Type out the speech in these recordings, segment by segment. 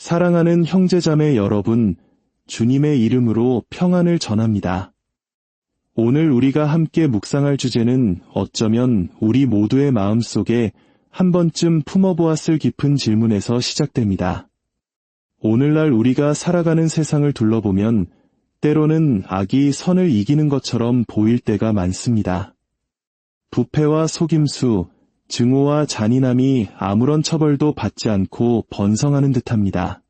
사랑하는 형제자매 여러분, 주님의 이름으로 평안을 전합니다. 오늘 우리가 함께 묵상할 주제는 어쩌면 우리 모두의 마음속에 한 번쯤 품어보았을 깊은 질문에서 시작됩니다. 오늘날 우리가 살아가는 세상을 둘러보면 때로는 악이 선을 이기는 것처럼 보일 때가 많습니다. 부패와 속임수, 증오와 잔인함이 아무런 처벌도 받지 않고 번성하는 듯합니다.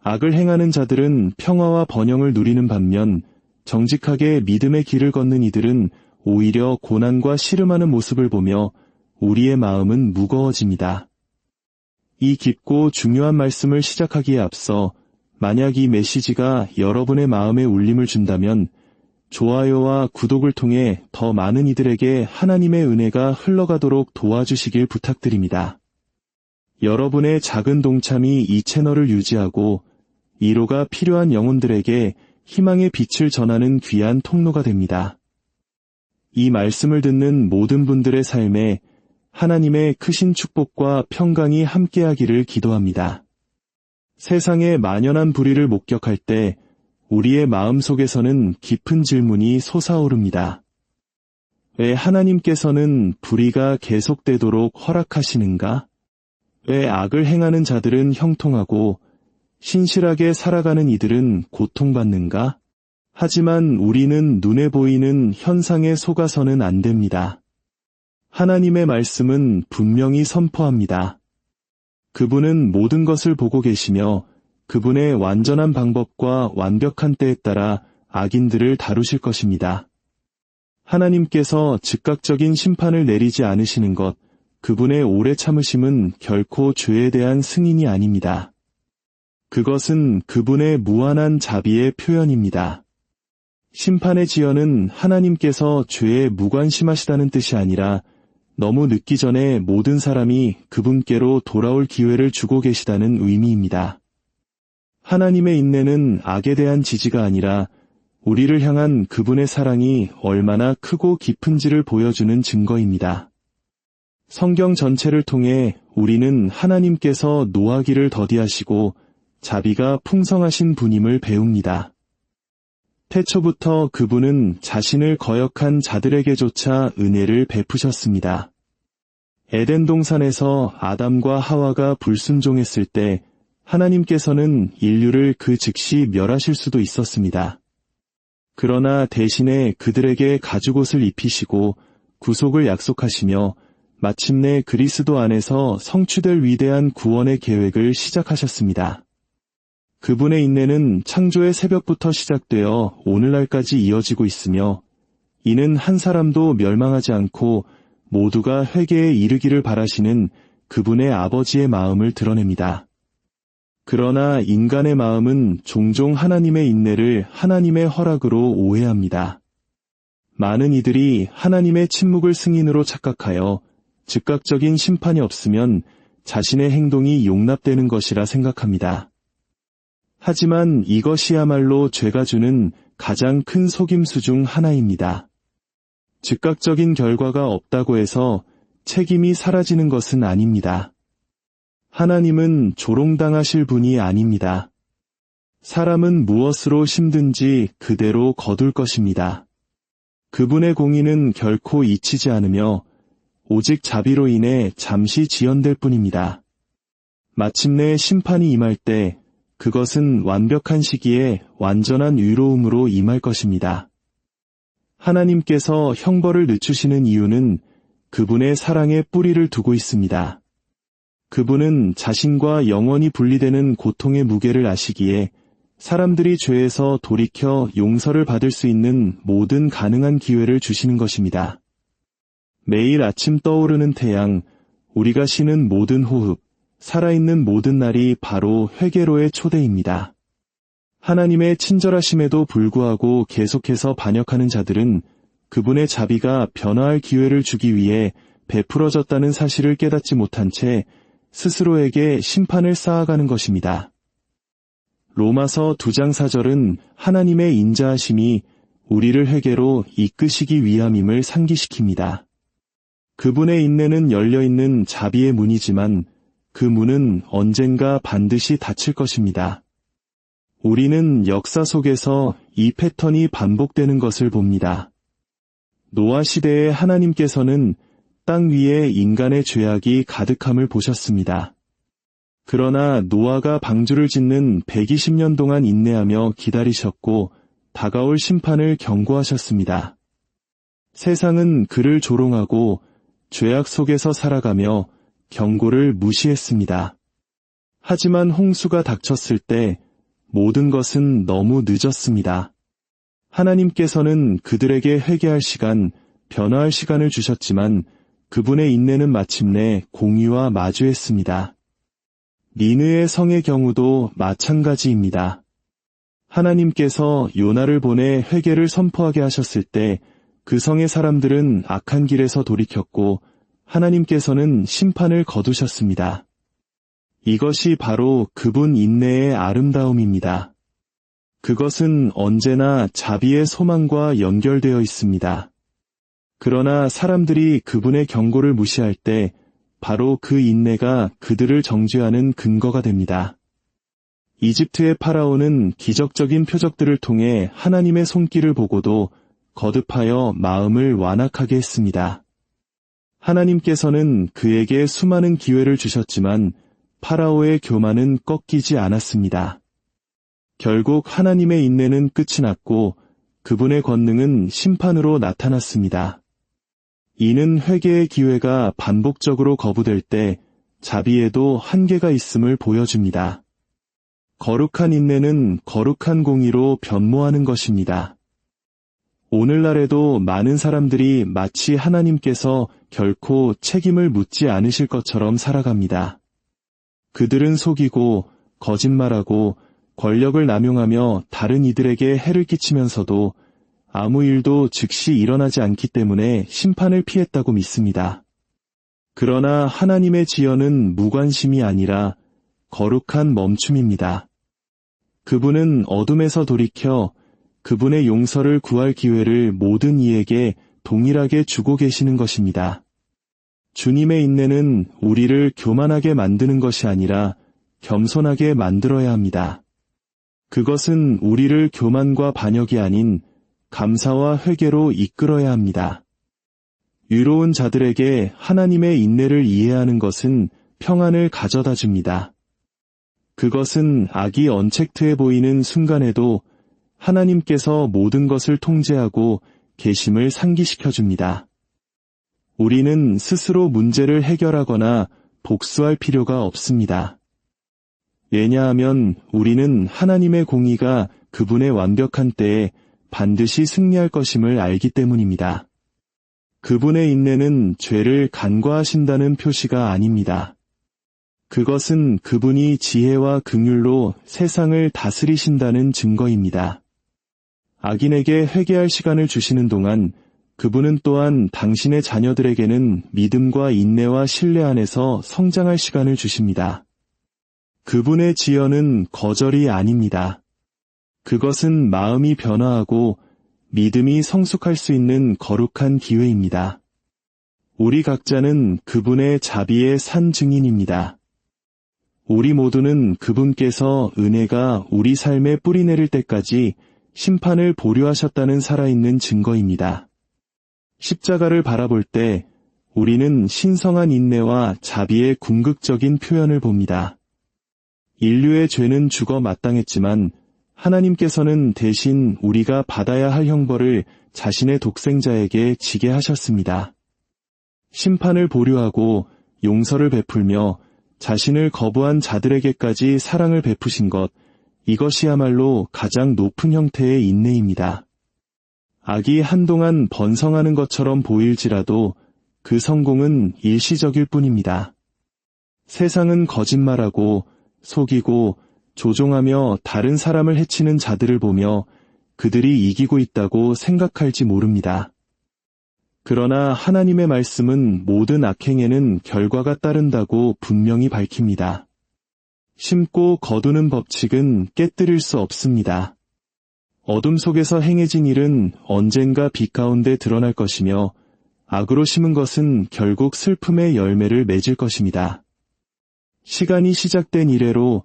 악을 행하는 자들은 평화와 번영을 누리는 반면 정직하게 믿음의 길을 걷는 이들은 오히려 고난과 씨름하는 모습을 보며 우리의 마음은 무거워집니다. 이 깊고 중요한 말씀을 시작하기에 앞서 만약 이 메시지가 여러분의 마음에 울림을 준다면 좋아요와 구독을 통해 더 많은 이들에게 하나님의 은혜가 흘러가도록 도와주시길 부탁드립니다. 여러분의 작은 동참이 이 채널을 유지하고 위로가 필요한 영혼들에게 희망의 빛을 전하는 귀한 통로가 됩니다. 이 말씀을 듣는 모든 분들의 삶에 하나님의 크신 축복과 평강이 함께하기를 기도합니다. 세상의 만연한 불의를 목격할 때 우리의 마음속에서는 깊은 질문이 솟아오릅니다. 왜 하나님께서는 불의가 계속되도록 허락하시는가? 왜 악을 행하는 자들은 형통하고 신실하게 살아가는 이들은 고통받는가? 하지만 우리는 눈에 보이는 현상에 속아서는 안 됩니다. 하나님의 말씀은 분명히 선포합니다. 그분은 모든 것을 보고 계시며 그분의 완전한 방법과 완벽한 때에 따라 악인들을 다루실 것입니다. 하나님께서 즉각적인 심판을 내리지 않으시는 것, 그분의 오래 참으심은 결코 죄에 대한 승인이 아닙니다. 그것은 그분의 무한한 자비의 표현입니다. 심판의 지연은 하나님께서 죄에 무관심하시다는 뜻이 아니라 너무 늦기 전에 모든 사람이 그분께로 돌아올 기회를 주고 계시다는 의미입니다. 하나님의 인내는 악에 대한 지지가 아니라 우리를 향한 그분의 사랑이 얼마나 크고 깊은지를 보여주는 증거입니다. 성경 전체를 통해 우리는 하나님께서 노하기를 더디하시고 자비가 풍성하신 분임을 배웁니다. 태초부터 그분은 자신을 거역한 자들에게조차 은혜를 베푸셨습니다. 에덴 동산에서 아담과 하와가 불순종했을 때 하나님께서는 인류를 그 즉시 멸하실 수도 있었습니다. 그러나 대신에 그들에게 가죽옷을 입히시고 구속을 약속하시며 마침내 그리스도 안에서 성취될 위대한 구원의 계획을 시작하셨습니다. 그분의 인내는 창조의 새벽부터 시작되어 오늘날까지 이어지고 있으며 이는 한 사람도 멸망하지 않고 모두가 회개에 이르기를 바라시는 그분의 아버지의 마음을 드러냅니다. 그러나 인간의 마음은 종종 하나님의 인내를 하나님의 허락으로 오해합니다. 많은 이들이 하나님의 침묵을 승인으로 착각하여 즉각적인 심판이 없으면 자신의 행동이 용납되는 것이라 생각합니다. 하지만 이것이야말로 죄가 주는 가장 큰 속임수 중 하나입니다. 즉각적인 결과가 없다고 해서 책임이 사라지는 것은 아닙니다. 하나님은 조롱당하실 분이 아닙니다. 사람은 무엇으로 심든지 그대로 거둘 것입니다. 그분의 공의는 결코 잊히지 않으며 오직 자비로 인해 잠시 지연될 뿐입니다. 마침내 심판이 임할 때 그것은 완벽한 시기에 완전한 위로움으로 임할 것입니다. 하나님께서 형벌을 늦추시는 이유는 그분의 사랑에 뿌리를 두고 있습니다. 그분은 자신과 영원히 분리되는 고통의 무게를 아시기에 사람들이 죄에서 돌이켜 용서를 받을 수 있는 모든 가능한 기회를 주시는 것입니다. 매일 아침 떠오르는 태양, 우리가 쉬는 모든 호흡, 살아있는 모든 날이 바로 회개로의 초대입니다. 하나님의 친절하심에도 불구하고 계속해서 반역하는 자들은 그분의 자비가 변화할 기회를 주기 위해 베풀어졌다는 사실을 깨닫지 못한 채 스스로에게 심판을 쌓아가는 것입니다. 로마서 2장 4절은 하나님의 인자하심이 우리를 회개로 이끄시기 위함임을 상기시킵니다. 그분의 인내는 열려있는 자비의 문이지만 그 문은 언젠가 반드시 닫힐 것입니다. 우리는 역사 속에서 이 패턴이 반복되는 것을 봅니다. 노아 시대에 하나님께서는 땅 위에 인간의 죄악이 가득함을 보셨습니다. 그러나 노아가 방주를 짓는 120년 동안 인내하며 기다리셨고 다가올 심판을 경고하셨습니다. 세상은 그를 조롱하고 죄악 속에서 살아가며 경고를 무시했습니다. 하지만 홍수가 닥쳤을 때 모든 것은 너무 늦었습니다. 하나님께서는 그들에게 회개할 시간, 변화할 시간을 주셨지만 그분의 인내는 마침내 공의와 마주했습니다. 니느의 성의 경우도 마찬가지입니다. 하나님께서 요나를 보내 회개를 선포하게 하셨을 때 그 성의 사람들은 악한 길에서 돌이켰고 하나님께서는 심판을 거두셨습니다. 이것이 바로 그분 인내의 아름다움입니다. 그것은 언제나 자비의 소망과 연결되어 있습니다. 그러나 사람들이 그분의 경고를 무시할 때 바로 그 인내가 그들을 정죄하는 근거가 됩니다. 이집트의 파라오는 기적적인 표적들을 통해 하나님의 손길을 보고도 거듭하여 마음을 완악하게 했습니다. 하나님께서는 그에게 수많은 기회를 주셨지만 파라오의 교만은 꺾이지 않았습니다. 결국 하나님의 인내는 끝이 났고 그분의 권능은 심판으로 나타났습니다. 이는 회개의 기회가 반복적으로 거부될 때 자비에도 한계가 있음을 보여줍니다. 거룩한 인내는 거룩한 공의로 변모하는 것입니다. 오늘날에도 많은 사람들이 마치 하나님께서 결코 책임을 묻지 않으실 것처럼 살아갑니다. 그들은 속이고 거짓말하고 권력을 남용하며 다른 이들에게 해를 끼치면서도 아무 일도 즉시 일어나지 않기 때문에 심판을 피했다고 믿습니다. 그러나 하나님의 지연은 무관심이 아니라 거룩한 멈춤입니다. 그분은 어둠에서 돌이켜 그분의 용서를 구할 기회를 모든 이에게 동일하게 주고 계시는 것입니다. 주님의 인내는 우리를 교만하게 만드는 것이 아니라 겸손하게 만들어야 합니다. 그것은 우리를 교만과 반역이 아닌 감사와 회개로 이끌어야 합니다. 유로운 자들에게 하나님의 인내를 이해하는 것은 평안을 가져다 줍니다. 그것은 악이 언택트해 보이는 순간에도 하나님께서 모든 것을 통제하고 계심을 상기시켜 줍니다. 우리는 스스로 문제를 해결하거나 복수할 필요가 없습니다. 왜냐하면 우리는 하나님의 공의가 그분의 완벽한 때에 반드시 승리할 것임을 알기 때문입니다. 그분의 인내는 죄를 간과하신다는 표시가 아닙니다. 그것은 그분이 지혜와 긍휼로 세상을 다스리신다는 증거입니다. 악인에게 회개할 시간을 주시는 동안 그분은 또한 당신의 자녀들에게는 믿음과 인내와 신뢰 안에서 성장할 시간을 주십니다. 그분의 지연은 거절이 아닙니다. 그것은 마음이 변화하고 믿음이 성숙할 수 있는 거룩한 기회입니다. 우리 각자는 그분의 자비의 산 증인입니다. 우리 모두는 그분께서 은혜가 우리 삶에 뿌리내릴 때까지 심판을 보류하셨다는 살아있는 증거입니다. 십자가를 바라볼 때 우리는 신성한 인내와 자비의 궁극적인 표현을 봅니다. 인류의 죄는 죽어 마땅했지만 하나님께서는 대신 우리가 받아야 할 형벌을 자신의 독생자에게 지게 하셨습니다. 심판을 보류하고 용서를 베풀며 자신을 거부한 자들에게까지 사랑을 베푸신 것, 이것이야말로 가장 높은 형태의 인내입니다. 악이 한동안 번성하는 것처럼 보일지라도 그 성공은 일시적일 뿐입니다. 세상은 거짓말하고 속이고 조종하며 다른 사람을 해치는 자들을 보며 그들이 이기고 있다고 생각할지 모릅니다. 그러나 하나님의 말씀은 모든 악행에는 결과가 따른다고 분명히 밝힙니다. 심고 거두는 법칙은 깨뜨릴 수 없습니다. 어둠 속에서 행해진 일은 언젠가 빛 가운데 드러날 것이며 악으로 심은 것은 결국 슬픔의 열매를 맺을 것입니다. 시간이 시작된 이래로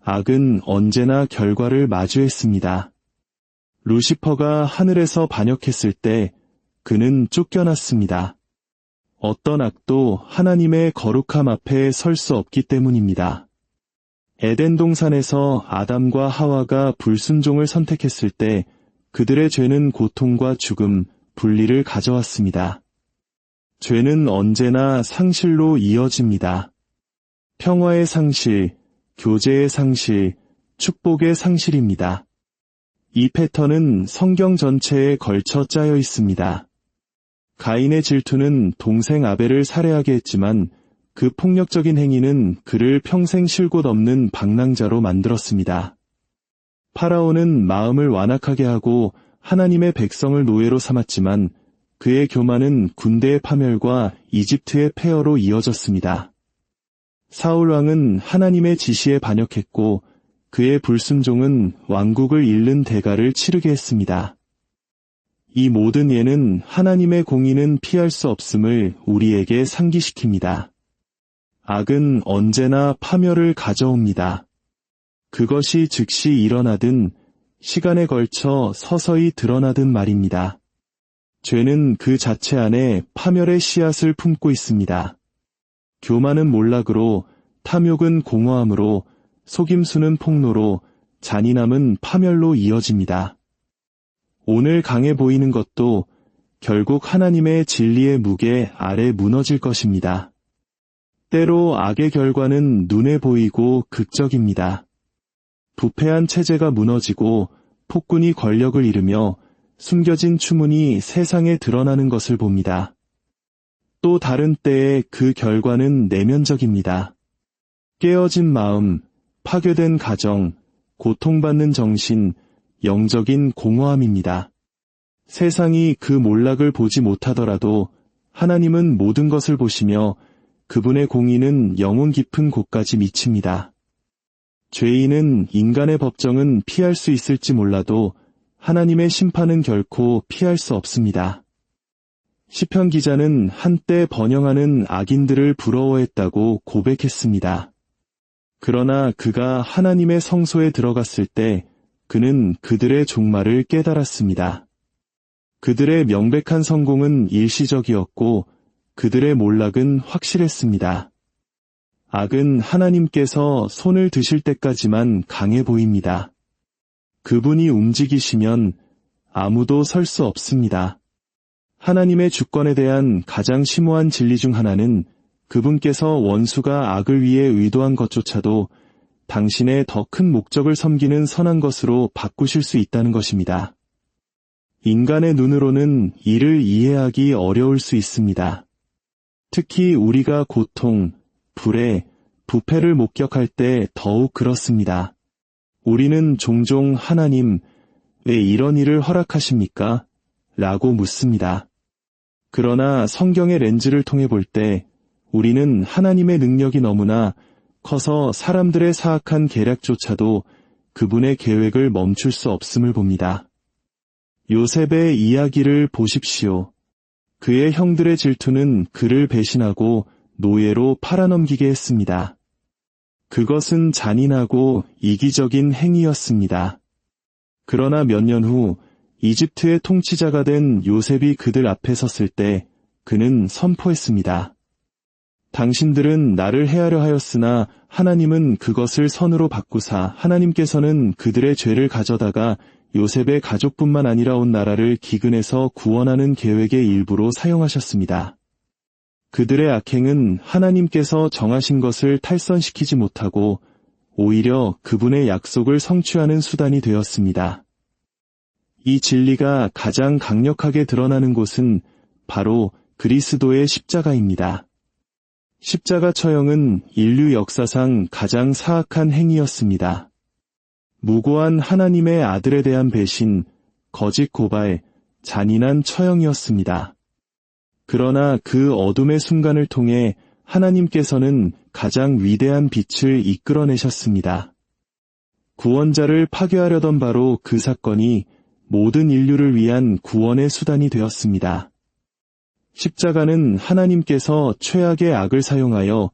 악은 언제나 결과를 마주했습니다. 루시퍼가 하늘에서 반역했을 때 그는 쫓겨났습니다. 어떤 악도 하나님의 거룩함 앞에 설 수 없기 때문입니다. 에덴 동산에서 아담과 하와가 불순종을 선택했을 때 그들의 죄는 고통과 죽음, 분리를 가져왔습니다. 죄는 언제나 상실로 이어집니다. 평화의 상실, 교제의 상실, 축복의 상실입니다. 이 패턴은 성경 전체에 걸쳐 짜여 있습니다. 가인의 질투는 동생 아벨을 살해하게 했지만 그 폭력적인 행위는 그를 평생 쉴 곳 없는 방랑자로 만들었습니다. 파라오는 마음을 완악하게 하고 하나님의 백성을 노예로 삼았지만 그의 교만은 군대의 파멸과 이집트의 폐허로 이어졌습니다. 사울 왕은 하나님의 지시에 반역했고 그의 불순종은 왕국을 잃는 대가를 치르게 했습니다. 이 모든 예는 하나님의 공의는 피할 수 없음을 우리에게 상기시킵니다. 악은 언제나 파멸을 가져옵니다. 그것이 즉시 일어나든 시간에 걸쳐 서서히 드러나든 말입니다. 죄는 그 자체 안에 파멸의 씨앗을 품고 있습니다. 교만은 몰락으로, 탐욕은 공허함으로, 속임수는 폭로로, 잔인함은 파멸로 이어집니다. 오늘 강해 보이는 것도 결국 하나님의 진리의 무게 아래 무너질 것입니다. 때로 악의 결과는 눈에 보이고 극적입니다. 부패한 체제가 무너지고 폭군이 권력을 잃으며 숨겨진 추문이 세상에 드러나는 것을 봅니다. 또 다른 때에 그 결과는 내면적입니다. 깨어진 마음, 파괴된 가정, 고통받는 정신, 영적인 공허함입니다. 세상이 그 몰락을 보지 못하더라도 하나님은 모든 것을 보시며 그분의 공의는 영혼 깊은 곳까지 미칩니다. 죄인은 인간의 법정은 피할 수 있을지 몰라도 하나님의 심판은 결코 피할 수 없습니다. 시편 기자는 한때 번영하는 악인들을 부러워했다고 고백했습니다. 그러나 그가 하나님의 성소에 들어갔을 때 그는 그들의 종말을 깨달았습니다. 그들의 명백한 성공은 일시적이었고 그들의 몰락은 확실했습니다. 악은 하나님께서 손을 드실 때까지만 강해 보입니다. 그분이 움직이시면 아무도 설 수 없습니다. 하나님의 주권에 대한 가장 심오한 진리 중 하나는 그분께서 원수가 악을 위해 의도한 것조차도 당신의 더 큰 목적을 섬기는 선한 것으로 바꾸실 수 있다는 것입니다. 인간의 눈으로는 이를 이해하기 어려울 수 있습니다. 특히 우리가 고통, 불의, 부패를 목격할 때 더욱 그렇습니다. 우리는 종종 하나님, 왜 이런 일을 허락하십니까? 라고 묻습니다. 그러나 성경의 렌즈를 통해 볼 때 우리는 하나님의 능력이 너무나 커서 사람들의 사악한 계략조차도 그분의 계획을 멈출 수 없음을 봅니다. 요셉의 이야기를 보십시오. 그의 형들의 질투는 그를 배신하고 노예로 팔아넘기게 했습니다. 그것은 잔인하고 이기적인 행위였습니다. 그러나 몇 년 후 이집트의 통치자가 된 요셉이 그들 앞에 섰을 때 그는 선포했습니다. 당신들은 나를 해하려 하였으나 하나님은 그것을 선으로 바꾸사 하나님께서는 그들의 죄를 가져다가 요셉의 가족뿐만 아니라 온 나라를 기근에서 구원하는 계획의 일부로 사용하셨습니다. 그들의 악행은 하나님께서 정하신 것을 탈선시키지 못하고 오히려 그분의 약속을 성취하는 수단이 되었습니다. 이 진리가 가장 강력하게 드러나는 곳은 바로 그리스도의 십자가입니다. 십자가 처형은 인류 역사상 가장 사악한 행위였습니다. 무고한 하나님의 아들에 대한 배신, 거짓 고발, 잔인한 처형이었습니다. 그러나 그 어둠의 순간을 통해 하나님께서는 가장 위대한 빛을 이끌어내셨습니다. 구원자를 파괴하려던 바로 그 사건이 모든 인류를 위한 구원의 수단이 되었습니다. 십자가는 하나님께서 최악의 악을 사용하여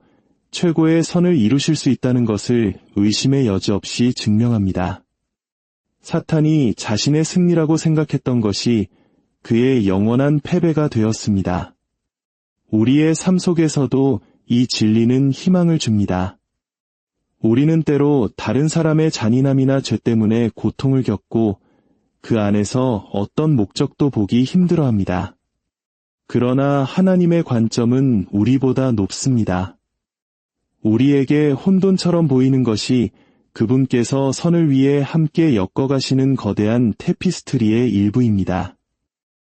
최고의 선을 이루실 수 있다는 것을 의심의 여지 없이 증명합니다. 사탄이 자신의 승리라고 생각했던 것이 그의 영원한 패배가 되었습니다. 우리의 삶 속에서도 이 진리는 희망을 줍니다. 우리는 때로 다른 사람의 잔인함이나 죄 때문에 고통을 겪고 그 안에서 어떤 목적도 보기 힘들어합니다. 그러나 하나님의 관점은 우리보다 높습니다. 우리에게 혼돈처럼 보이는 것이 그분께서 선을 위해 함께 엮어가시는 거대한 테피스트리의 일부입니다.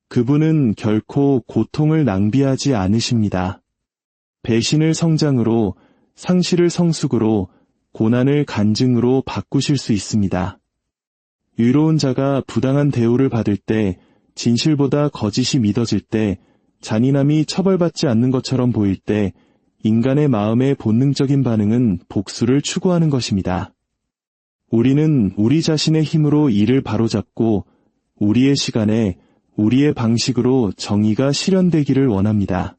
그분은 결코 고통을 낭비하지 않으십니다. 배신을 성장으로, 상실을 성숙으로, 고난을 간증으로 바꾸실 수 있습니다. 의로운 자가 부당한 대우를 받을 때, 진실보다 거짓이 믿어질 때, 잔인함이 처벌받지 않는 것처럼 보일 때, 인간의 마음의 본능적인 반응은 복수를 추구하는 것입니다. 우리는 우리 자신의 힘으로 이를 바로잡고 우리의 시간에 우리의 방식으로 정의가 실현되기를 원합니다.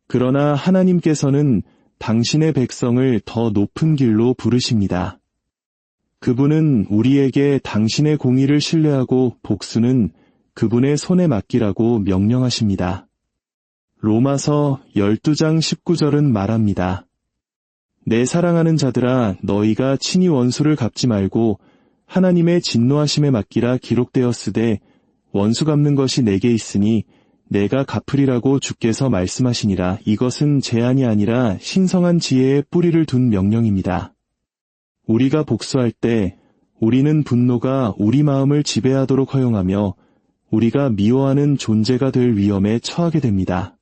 그러나 하나님께서는 당신의 백성을 더 높은 길로 부르십니다. 그분은 우리에게 당신의 공의를 신뢰하고 복수는 그분의 손에 맡기라고 명령하십니다. 로마서 12장 19절은 말합니다. 내 사랑하는 자들아 너희가 친히 원수를 갚지 말고 하나님의 진노하심에 맡기라 기록되었으되 원수 갚는 것이 내게 있으니 내가 갚으리라고 주께서 말씀하시니라. 이것은 제한이 아니라 신성한 지혜의 뿌리를 둔 명령입니다. 우리가 복수할 때 우리는 분노가 우리 마음을 지배하도록 허용하며 우리가 미워하는 존재가 될 위험에 처하게 됩니다.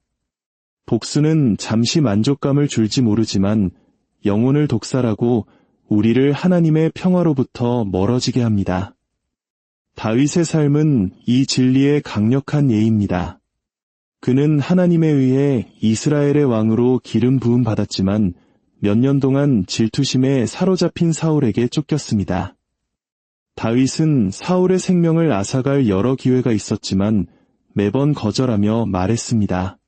복수는 잠시 만족감을 줄지 모르지만 영혼을 독살하고 우리를 하나님의 평화로부터 멀어지게 합니다. 다윗의 삶은 이 진리의 강력한 예입니다. 그는 하나님에 의해 이스라엘의 왕으로 기름 부음 받았지만 몇 년 동안 질투심에 사로잡힌 사울에게 쫓겼습니다. 다윗은 사울의 생명을 앗아갈 여러 기회가 있었지만 매번 거절하며 말했습니다.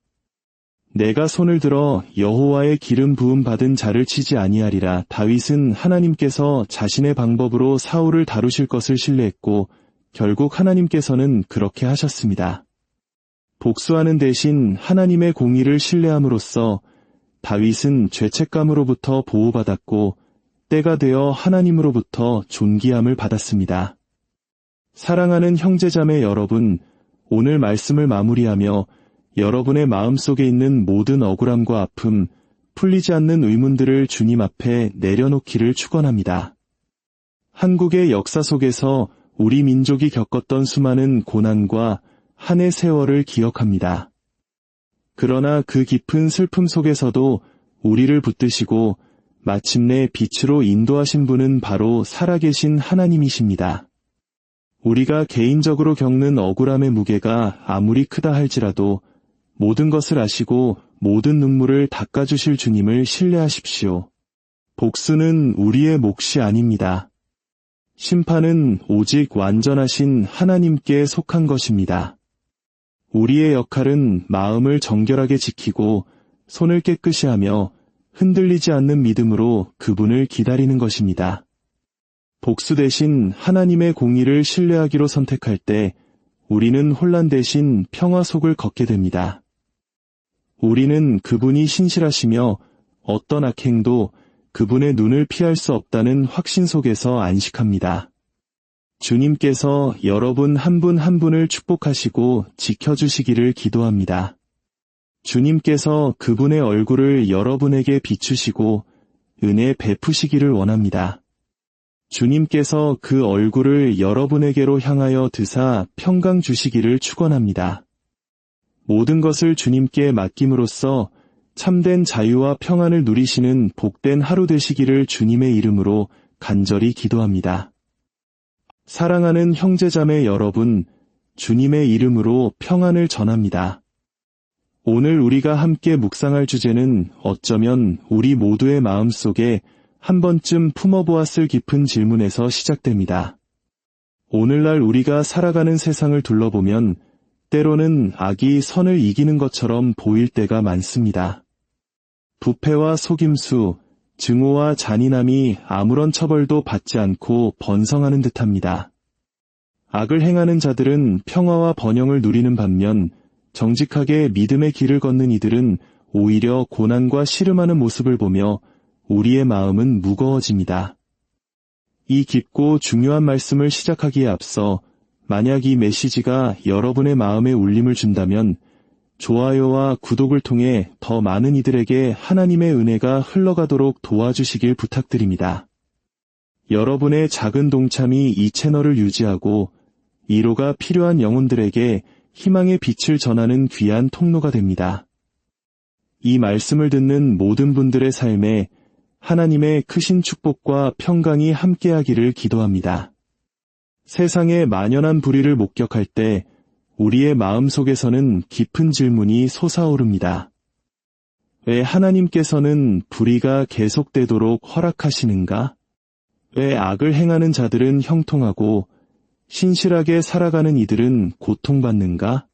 내가 손을 들어 여호와의 기름 부음 받은 자를 치지 아니하리라. 다윗은 하나님께서 자신의 방법으로 사울을 다루실 것을 신뢰했고 결국 하나님께서는 그렇게 하셨습니다. 복수하는 대신 하나님의 공의를 신뢰함으로써 다윗은 죄책감으로부터 보호받았고 때가 되어 하나님으로부터 존귀함을 받았습니다. 사랑하는 형제자매 여러분, 오늘 말씀을 마무리하며 여러분의 마음속에 있는 모든 억울함과 아픔, 풀리지 않는 의문들을 주님 앞에 내려놓기를 축원합니다. 한국의 역사 속에서 우리 민족이 겪었던 수많은 고난과 한 해 세월을 기억합니다. 그러나 그 깊은 슬픔 속에서도 우리를 붙드시고 마침내 빛으로 인도하신 분은 바로 살아계신 하나님이십니다. 우리가 개인적으로 겪는 억울함의 무게가 아무리 크다 할지라도 모든 것을 아시고 모든 눈물을 닦아주실 주님을 신뢰하십시오. 복수는 우리의 몫이 아닙니다. 심판은 오직 완전하신 하나님께 속한 것입니다. 우리의 역할은 마음을 정결하게 지키고 손을 깨끗이 하며 흔들리지 않는 믿음으로 그분을 기다리는 것입니다. 복수 대신 하나님의 공의를 신뢰하기로 선택할 때 우리는 혼란 대신 평화 속을 걷게 됩니다. 우리는 그분이 신실하시며 어떤 악행도 그분의 눈을 피할 수 없다는 확신 속에서 안식합니다. 주님께서 여러분 한 분 한 분을 축복하시고 지켜주시기를 기도합니다. 주님께서 그분의 얼굴을 여러분에게 비추시고 은혜 베푸시기를 원합니다. 주님께서 그 얼굴을 여러분에게로 향하여 드사 평강 주시기를 축원합니다. 모든 것을 주님께 맡김으로써 참된 자유와 평안을 누리시는 복된 하루 되시기를 주님의 이름으로 간절히 기도합니다. 사랑하는 형제자매 여러분, 주님의 이름으로 평안을 전합니다. 오늘 우리가 함께 묵상할 주제는 어쩌면 우리 모두의 마음속에 한 번쯤 품어보았을 깊은 질문에서 시작됩니다. 오늘날 우리가 살아가는 세상을 둘러보면 때로는 악이 선을 이기는 것처럼 보일 때가 많습니다. 부패와 속임수, 증오와 잔인함이 아무런 처벌도 받지 않고 번성하는 듯합니다. 악을 행하는 자들은 평화와 번영을 누리는 반면 정직하게 믿음의 길을 걷는 이들은 오히려 고난과 씨름하는 모습을 보며 우리의 마음은 무거워집니다. 이 깊고 중요한 말씀을 시작하기에 앞서 만약 이 메시지가 여러분의 마음에 울림을 준다면 좋아요와 구독을 통해 더 많은 이들에게 하나님의 은혜가 흘러가도록 도와주시길 부탁드립니다. 여러분의 작은 동참이 이 채널을 유지하고 위로가 필요한 영혼들에게 희망의 빛을 전하는 귀한 통로가 됩니다. 이 말씀을 듣는 모든 분들의 삶에 하나님의 크신 축복과 평강이 함께하기를 기도합니다. 세상의 만연한 불의를 목격할 때 우리의 마음속에서는 깊은 질문이 솟아오릅니다. 왜 하나님께서는 불의가 계속되도록 허락하시는가? 왜 악을 행하는 자들은 형통하고 신실하게 살아가는 이들은 고통받는가?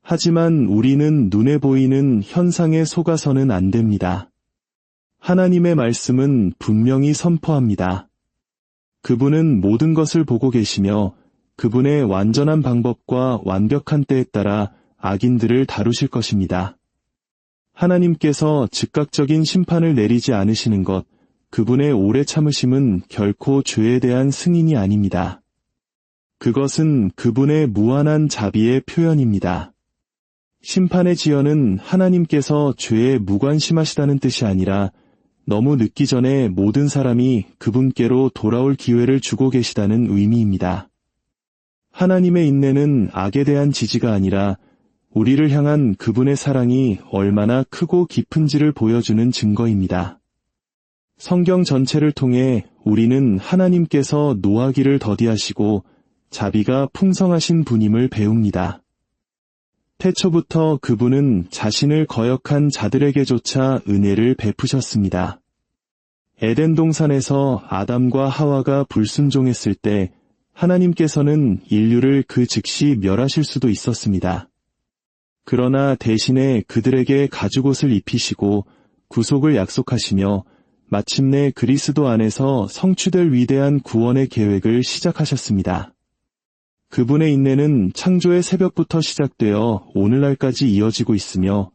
하지만 우리는 눈에 보이는 현상에 속아서는 안 됩니다. 하나님의 말씀은 분명히 선포합니다. 그분은 모든 것을 보고 계시며 그분의 완전한 방법과 완벽한 때에 따라 악인들을 다루실 것입니다. 하나님께서 즉각적인 심판을 내리지 않으시는 것, 그분의 오래 참으심은 결코 죄에 대한 승인이 아닙니다. 그것은 그분의 무한한 자비의 표현입니다. 심판의 지연은 하나님께서 죄에 무관심하시다는 뜻이 아니라 너무 늦기 전에 모든 사람이 그분께로 돌아올 기회를 주고 계시다는 의미입니다. 하나님의 인내는 악에 대한 지지가 아니라 우리를 향한 그분의 사랑이 얼마나 크고 깊은지를 보여주는 증거입니다. 성경 전체를 통해 우리는 하나님께서 노하기를 더디하시고 자비가 풍성하신 분임을 배웁니다. 태초부터 그분은 자신을 거역한 자들에게조차 은혜를 베푸셨습니다. 에덴 동산에서 아담과 하와가 불순종했을 때 하나님께서는 인류를 그 즉시 멸하실 수도 있었습니다. 그러나 대신에 그들에게 가죽옷을 입히시고 구속을 약속하시며 마침내 그리스도 안에서 성취될 위대한 구원의 계획을 시작하셨습니다. 그분의 인내는 창조의 새벽부터 시작되어 오늘날까지 이어지고 있으며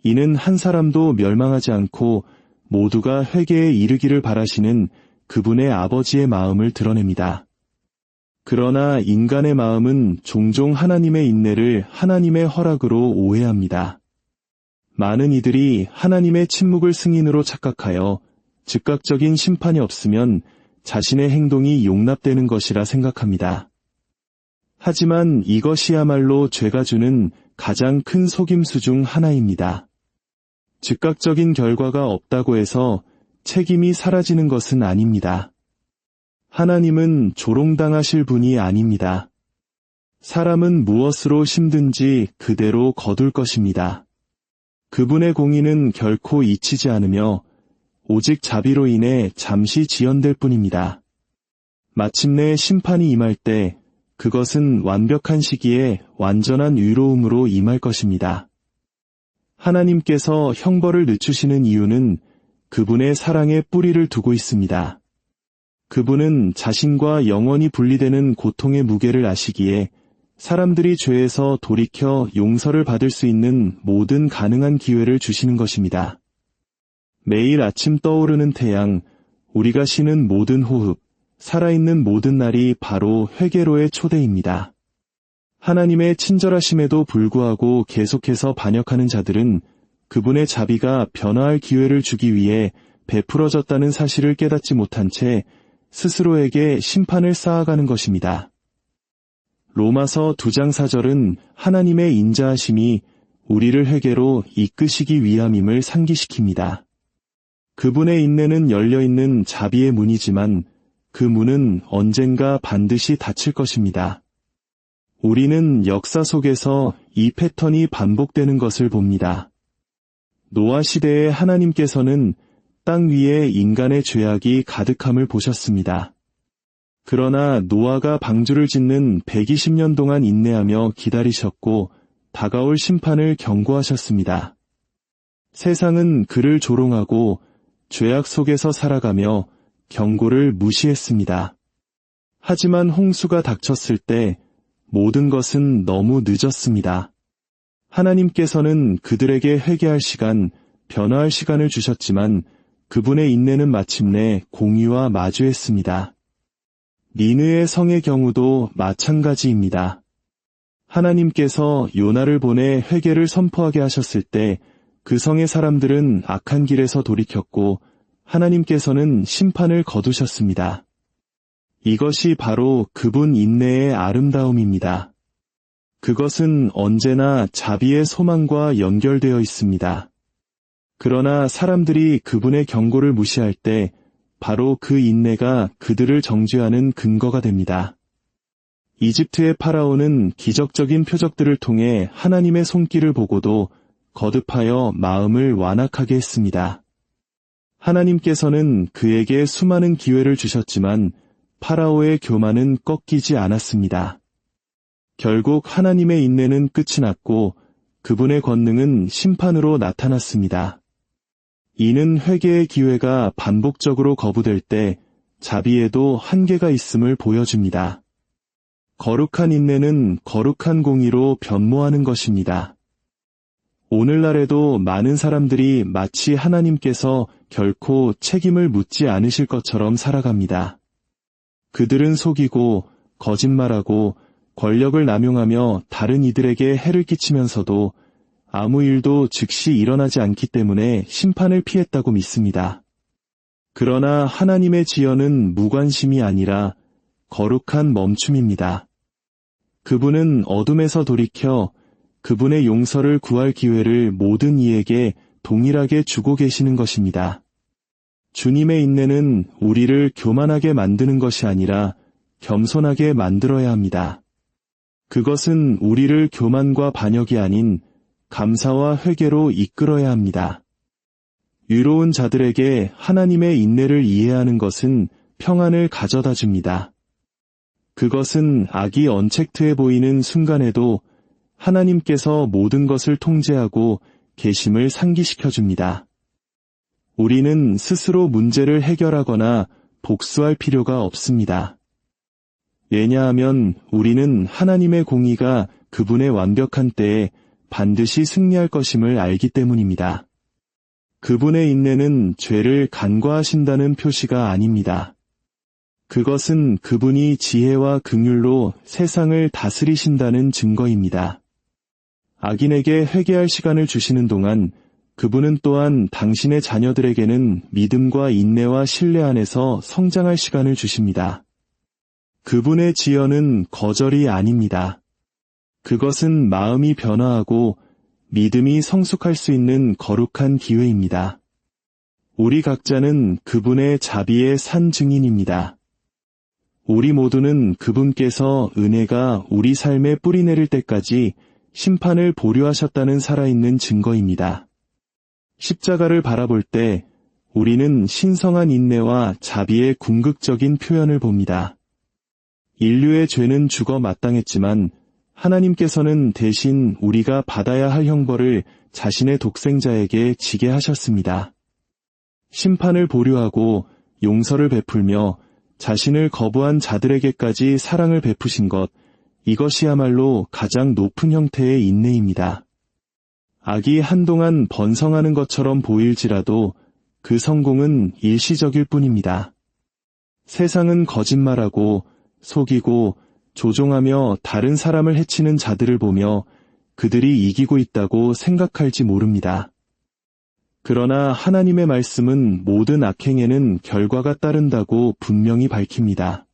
이는 한 사람도 멸망하지 않고 모두가 회개에 이르기를 바라시는 그분의 아버지의 마음을 드러냅니다. 그러나 인간의 마음은 종종 하나님의 인내를 하나님의 허락으로 오해합니다. 많은 이들이 하나님의 침묵을 승인으로 착각하여 즉각적인 심판이 없으면 자신의 행동이 용납되는 것이라 생각합니다. 하지만 이것이야말로 죄가 주는 가장 큰 속임수 중 하나입니다. 즉각적인 결과가 없다고 해서 책임이 사라지는 것은 아닙니다. 하나님은 조롱당하실 분이 아닙니다. 사람은 무엇으로 심든지 그대로 거둘 것입니다. 그분의 공의는 결코 잊히지 않으며 오직 자비로 인해 잠시 지연될 뿐입니다. 마침내 심판이 임할 때 그것은 완벽한 시기에 완전한 의로움으로 임할 것입니다. 하나님께서 형벌을 늦추시는 이유는 그분의 사랑에 뿌리를 두고 있습니다. 그분은 자신과 영원히 분리되는 고통의 무게를 아시기에 사람들이 죄에서 돌이켜 용서를 받을 수 있는 모든 가능한 기회를 주시는 것입니다. 매일 아침 떠오르는 태양, 우리가 쉬는 모든 호흡, 살아있는 모든 날이 바로 회개로의 초대입니다. 하나님의 친절하심에도 불구하고 계속해서 반역하는 자들은 그분의 자비가 변화할 기회를 주기 위해 베풀어졌다는 사실을 깨닫지 못한 채 스스로에게 심판을 쌓아가는 것입니다. 로마서 2장 4절은 하나님의 인자하심이 우리를 회개로 이끄시기 위함임을 상기시킵니다. 그분의 인내는 열려있는 자비의 문이지만 그 문은 언젠가 반드시 닫힐 것입니다. 우리는 역사 속에서 이 패턴이 반복되는 것을 봅니다. 노아 시대에 하나님께서는 땅 위에 인간의 죄악이 가득함을 보셨습니다. 그러나 노아가 방주를 짓는 120년 동안 인내하며 기다리셨고 다가올 심판을 경고하셨습니다. 세상은 그를 조롱하고 죄악 속에서 살아가며 경고를 무시했습니다. 하지만 홍수가 닥쳤을 때 모든 것은 너무 늦었습니다. 하나님께서는 그들에게 회개할 시간, 변화할 시간을 주셨지만 그분의 인내는 마침내 공의와 마주했습니다. 니느의 성의 경우도 마찬가지입니다. 하나님께서 요나를 보내 회개를 선포하게 하셨을 때 그 성의 사람들은 악한 길에서 돌이켰고 하나님께서는 심판을 거두셨습니다. 이것이 바로 그분 인내의 아름다움입니다. 그것은 언제나 자비의 소망과 연결되어 있습니다. 그러나 사람들이 그분의 경고를 무시할 때 바로 그 인내가 그들을 정죄하는 근거가 됩니다. 이집트의 파라오는 기적적인 표적들을 통해 하나님의 손길을 보고도 거듭하여 마음을 완악하게 했습니다. 하나님께서는 그에게 수많은 기회를 주셨지만 파라오의 교만은 꺾이지 않았습니다. 결국 하나님의 인내는 끝이 났고 그분의 권능은 심판으로 나타났습니다. 이는 회개의 기회가 반복적으로 거부될 때 자비에도 한계가 있음을 보여줍니다. 거룩한 인내는 거룩한 공의로 변모하는 것입니다. 오늘날에도 많은 사람들이 마치 하나님께서 결코 책임을 묻지 않으실 것처럼 살아갑니다. 그들은 속이고 거짓말하고 권력을 남용하며 다른 이들에게 해를 끼치면서도 아무 일도 즉시 일어나지 않기 때문에 심판을 피했다고 믿습니다. 그러나 하나님의 지연은 무관심이 아니라 거룩한 멈춤입니다. 그분은 어둠에서 돌이켜 그분의 용서를 구할 기회를 모든 이에게 동일하게 주고 계시는 것입니다. 주님의 인내는 우리를 교만하게 만드는 것이 아니라 겸손하게 만들어야 합니다. 그것은 우리를 교만과 반역이 아닌 감사와 회개로 이끌어야 합니다. 유로운 자들에게 하나님의 인내를 이해하는 것은 평안을 가져다 줍니다. 그것은 악이 언택트해 보이는 순간에도 하나님께서 모든 것을 통제하고 계심을 상기시켜 줍니다. 우리는 스스로 문제를 해결하거나 복수할 필요가 없습니다. 왜냐하면 우리는 하나님의 공의가 그분의 완벽한 때에 반드시 승리할 것임을 알기 때문입니다. 그분의 인내는 죄를 간과하신다는 표시가 아닙니다. 그것은 그분이 지혜와 긍휼로 세상을 다스리신다는 증거입니다. 악인에게 회개할 시간을 주시는 동안 그분은 또한 당신의 자녀들에게는 믿음과 인내와 신뢰 안에서 성장할 시간을 주십니다. 그분의 지연은 거절이 아닙니다. 그것은 마음이 변화하고 믿음이 성숙할 수 있는 거룩한 기회입니다. 우리 각자는 그분의 자비의 산 증인입니다. 우리 모두는 그분께서 은혜가 우리 삶에 뿌리내릴 때까지 심판을 보류하셨다는 살아있는 증거입니다. 십자가를 바라볼 때 우리는 신성한 인내와 자비의 궁극적인 표현을 봅니다. 인류의 죄는 죽어 마땅했지만 하나님께서는 대신 우리가 받아야 할 형벌을 자신의 독생자에게 지게 하셨습니다. 심판을 보류하고 용서를 베풀며 자신을 거부한 자들에게까지 사랑을 베푸신 것, 이것이야말로 가장 높은 형태의 인내입니다. 악이 한동안 번성하는 것처럼 보일지라도 그 성공은 일시적일 뿐입니다. 세상은 거짓말하고 속이고 조종하며 다른 사람을 해치는 자들을 보며 그들이 이기고 있다고 생각할지 모릅니다. 그러나 하나님의 말씀은 모든 악행에는 결과가 따른다고 분명히 밝힙니다.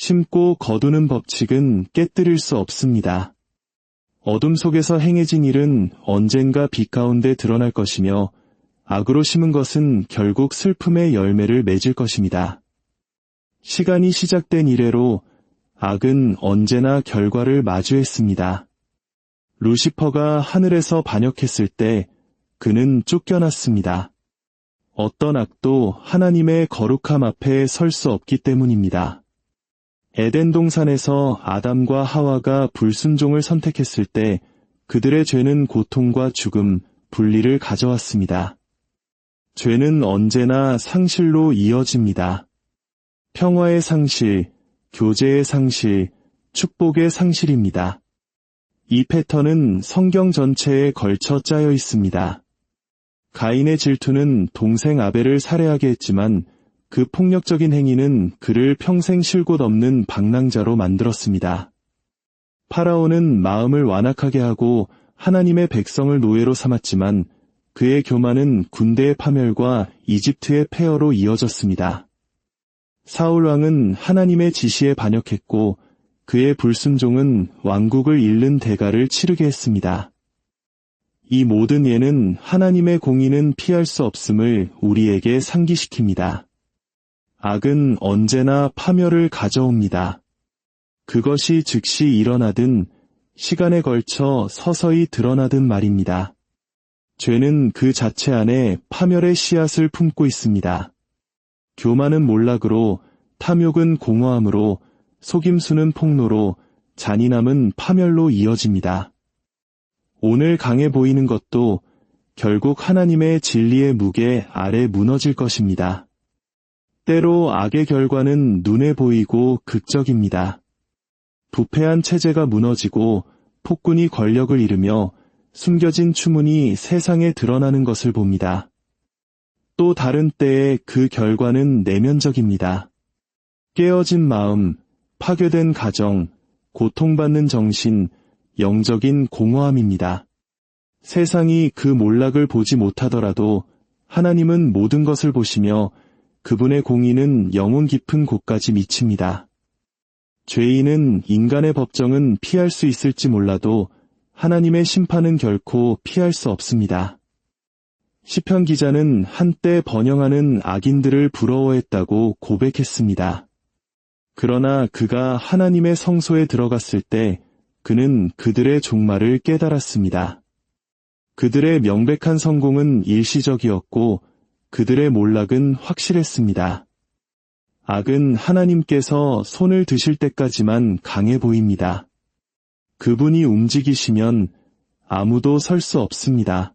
심고 거두는 법칙은 깨뜨릴 수 없습니다. 어둠 속에서 행해진 일은 언젠가 빛 가운데 드러날 것이며 악으로 심은 것은 결국 슬픔의 열매를 맺을 것입니다. 시간이 시작된 이래로 악은 언제나 결과를 마주했습니다. 루시퍼가 하늘에서 반역했을 때 그는 쫓겨났습니다. 어떤 악도 하나님의 거룩함 앞에 설 수 없기 때문입니다. 에덴 동산에서 아담과 하와가 불순종을 선택했을 때 그들의 죄는 고통과 죽음, 분리를 가져왔습니다. 죄는 언제나 상실로 이어집니다. 평화의 상실, 교제의 상실, 축복의 상실입니다. 이 패턴은 성경 전체에 걸쳐 짜여 있습니다. 가인의 질투는 동생 아벨을 살해하게 했지만 그 폭력적인 행위는 그를 평생 쉴 곳 없는 방랑자로 만들었습니다. 파라오는 마음을 완악하게 하고 하나님의 백성을 노예로 삼았지만 그의 교만은 군대의 파멸과 이집트의 폐허로 이어졌습니다. 사울 왕은 하나님의 지시에 반역했고 그의 불순종은 왕국을 잃는 대가를 치르게 했습니다. 이 모든 예는 하나님의 공의는 피할 수 없음을 우리에게 상기시킵니다. 악은 언제나 파멸을 가져옵니다. 그것이 즉시 일어나든 시간에 걸쳐 서서히 드러나든 말입니다. 죄는 그 자체 안에 파멸의 씨앗을 품고 있습니다. 교만은 몰락으로, 탐욕은 공허함으로, 속임수는 폭로로, 잔인함은 파멸로 이어집니다. 오늘 강해 보이는 것도 결국 하나님의 진리의 무게 아래 무너질 것입니다. 때로 악의 결과는 눈에 보이고 극적입니다. 부패한 체제가 무너지고 폭군이 권력을 잃으며 숨겨진 추문이 세상에 드러나는 것을 봅니다. 또 다른 때에 그 결과는 내면적입니다. 깨어진 마음, 파괴된 가정, 고통받는 정신, 영적인 공허함입니다. 세상이 그 몰락을 보지 못하더라도 하나님은 모든 것을 보시며 그분의 공의는 영혼 깊은 곳까지 미칩니다. 죄인은 인간의 법정은 피할 수 있을지 몰라도 하나님의 심판은 결코 피할 수 없습니다. 시편 기자는 한때 번영하는 악인들을 부러워했다고 고백했습니다. 그러나 그가 하나님의 성소에 들어갔을 때 그는 그들의 종말을 깨달았습니다. 그들의 명백한 성공은 일시적이었고 그들의 몰락은 확실했습니다. 악은 하나님께서 손을 드실 때까지만 강해 보입니다. 그분이 움직이시면 아무도 설 수 없습니다.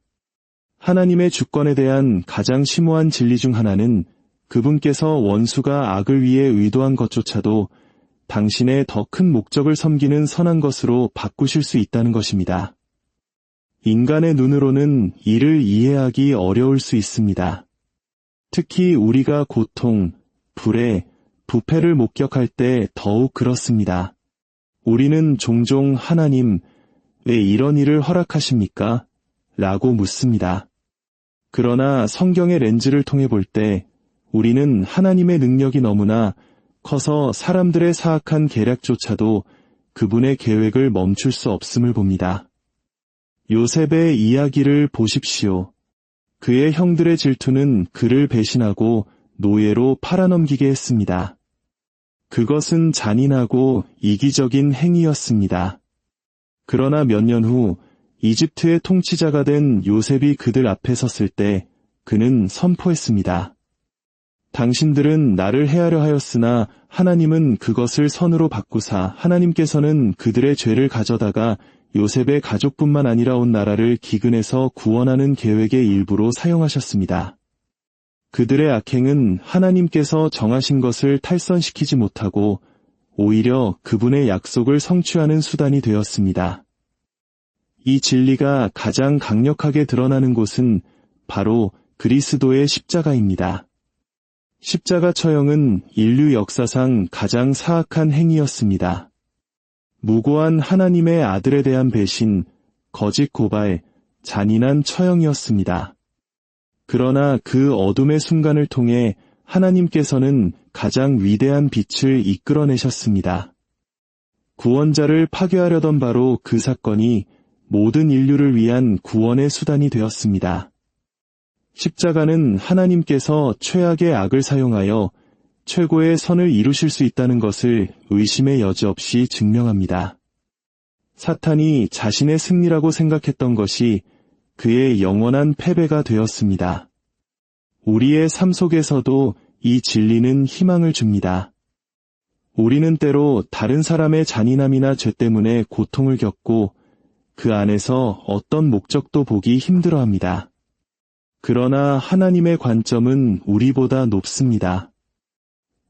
하나님의 주권에 대한 가장 심오한 진리 중 하나는 그분께서 원수가 악을 위해 의도한 것조차도 당신의 더 큰 목적을 섬기는 선한 것으로 바꾸실 수 있다는 것입니다. 인간의 눈으로는 이를 이해하기 어려울 수 있습니다. 특히 우리가 고통, 불의, 부패를 목격할 때 더욱 그렇습니다. 우리는 종종 하나님, 왜 이런 일을 허락하십니까? 라고 묻습니다. 그러나 성경의 렌즈를 통해 볼 때 우리는 하나님의 능력이 너무나 커서 사람들의 사악한 계략조차도 그분의 계획을 멈출 수 없음을 봅니다. 요셉의 이야기를 보십시오. 그의 형들의 질투는 그를 배신하고 노예로 팔아넘기게 했습니다. 그것은 잔인하고 이기적인 행위였습니다. 그러나 몇 년 후 이집트의 통치자가 된 요셉이 그들 앞에 섰을 때 그는 선포했습니다. 당신들은 나를 해하려 하였으나 하나님은 그것을 선으로 바꾸사 하나님께서는 그들의 죄를 가져다가 요셉의 가족뿐만 아니라 온 나라를 기근에서 구원하는 계획의 일부로 사용하셨습니다. 그들의 악행은 하나님께서 정하신 것을 탈선시키지 못하고 오히려 그분의 약속을 성취하는 수단이 되었습니다. 이 진리가 가장 강력하게 드러나는 곳은 바로 그리스도의 십자가입니다. 십자가 처형은 인류 역사상 가장 사악한 행위였습니다. 무고한 하나님의 아들에 대한 배신, 거짓 고발, 잔인한 처형이었습니다. 그러나 그 어둠의 순간을 통해 하나님께서는 가장 위대한 빛을 이끌어내셨습니다. 구원자를 파괴하려던 바로 그 사건이 모든 인류를 위한 구원의 수단이 되었습니다. 십자가는 하나님께서 최악의 악을 사용하여 최고의 선을 이루실 수 있다는 것을 의심의 여지 없이 증명합니다. 사탄이 자신의 승리라고 생각했던 것이 그의 영원한 패배가 되었습니다. 우리의 삶 속에서도 이 진리는 희망을 줍니다. 우리는 때로 다른 사람의 잔인함이나 죄 때문에 고통을 겪고 그 안에서 어떤 목적도 보기 힘들어합니다. 그러나 하나님의 관점은 우리보다 높습니다.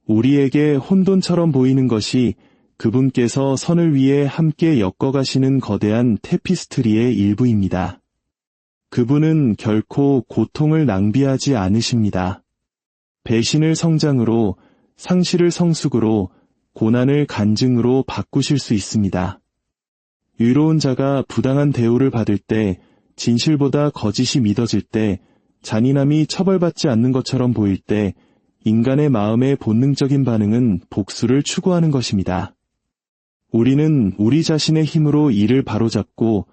우리에게 혼돈처럼 보이는 것이 그분께서 선을 위해 함께 엮어가시는 거대한 테피스트리의 일부입니다. 그분은 결코 고통을 낭비하지 않으십니다. 배신을 성장으로, 상실을 성숙으로, 고난을 간증으로 바꾸실 수 있습니다. 의로운 자가 부당한 대우를 받을 때, 진실보다 거짓이 믿어질 때, 잔인함이 처벌받지 않는 것처럼 보일 때, 인간의 마음의 본능적인 반응은 복수를 추구하는 것입니다. 우리는 우리 자신의 힘으로 이를 바로잡고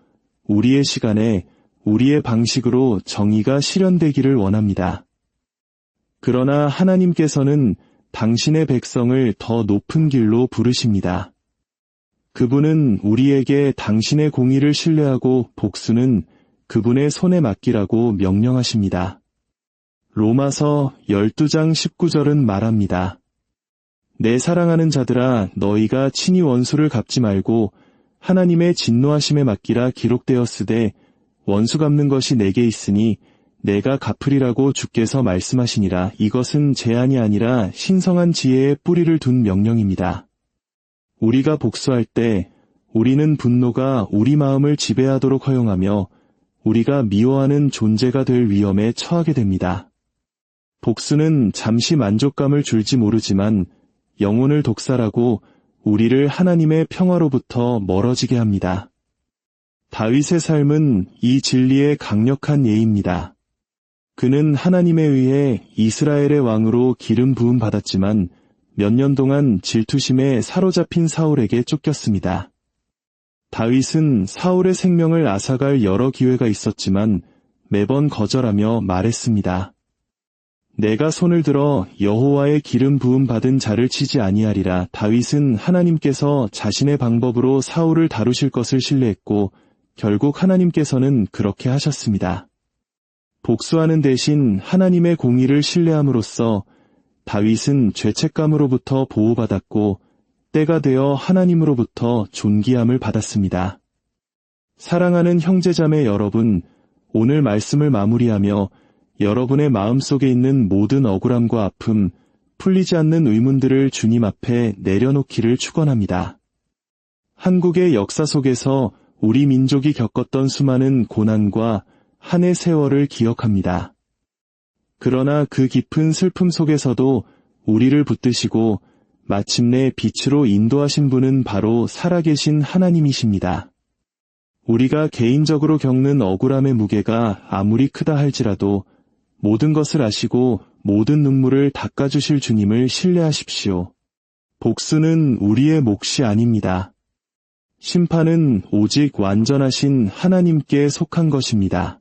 우리의 시간에 우리의 방식으로 정의가 실현되기를 원합니다. 그러나 하나님께서는 당신의 백성을 더 높은 길로 부르십니다. 그분은 우리에게 당신의 공의를 신뢰하고 복수는 그분의 손에 맡기라고 명령하십니다. 로마서 12장 19절은 말합니다. 내 사랑하는 자들아 너희가 친히 원수를 갚지 말고 하나님의 진노하심에 맡기라 기록되었으되 원수 갚는 것이 내게 있으니 내가 갚으리라고 주께서 말씀하시니라. 이것은 제한이 아니라 신성한 지혜의 뿌리를 둔 명령입니다. 우리가 복수할 때 우리는 분노가 우리 마음을 지배하도록 허용하며 우리가 미워하는 존재가 될 위험에 처하게 됩니다. 복수는 잠시 만족감을 줄지 모르지만 영혼을 독살하고 우리를 하나님의 평화로부터 멀어지게 합니다. 다윗의 삶은 이 진리의 강력한 예입니다. 그는 하나님에 의해 이스라엘의 왕으로 기름 부음 받았지만 몇 년 동안 질투심에 사로잡힌 사울에게 쫓겼습니다. 다윗은 사울의 생명을 앗아갈 여러 기회가 있었지만 매번 거절하며 말했습니다. 내가 손을 들어 여호와의 기름 부음 받은 자를 치지 아니하리라. 다윗은 하나님께서 자신의 방법으로 사울을 다루실 것을 신뢰했고 결국 하나님께서는 그렇게 하셨습니다. 복수하는 대신 하나님의 공의를 신뢰함으로써 다윗은 죄책감으로부터 보호받았고 때가 되어 하나님으로부터 존귀함을 받았습니다. 사랑하는 형제자매 여러분, 오늘 말씀을 마무리하며 여러분의 마음속에 있는 모든 억울함과 아픔, 풀리지 않는 의문들을 주님 앞에 내려놓기를 축원합니다. 한국의 역사 속에서 우리 민족이 겪었던 수많은 고난과 한 해 세월을 기억합니다. 그러나 그 깊은 슬픔 속에서도 우리를 붙드시고 마침내 빛으로 인도하신 분은 바로 살아계신 하나님이십니다. 우리가 개인적으로 겪는 억울함의 무게가 아무리 크다 할지라도 모든 것을 아시고 모든 눈물을 닦아주실 주님을 신뢰하십시오. 복수는 우리의 몫이 아닙니다. 심판은 오직 완전하신 하나님께 속한 것입니다.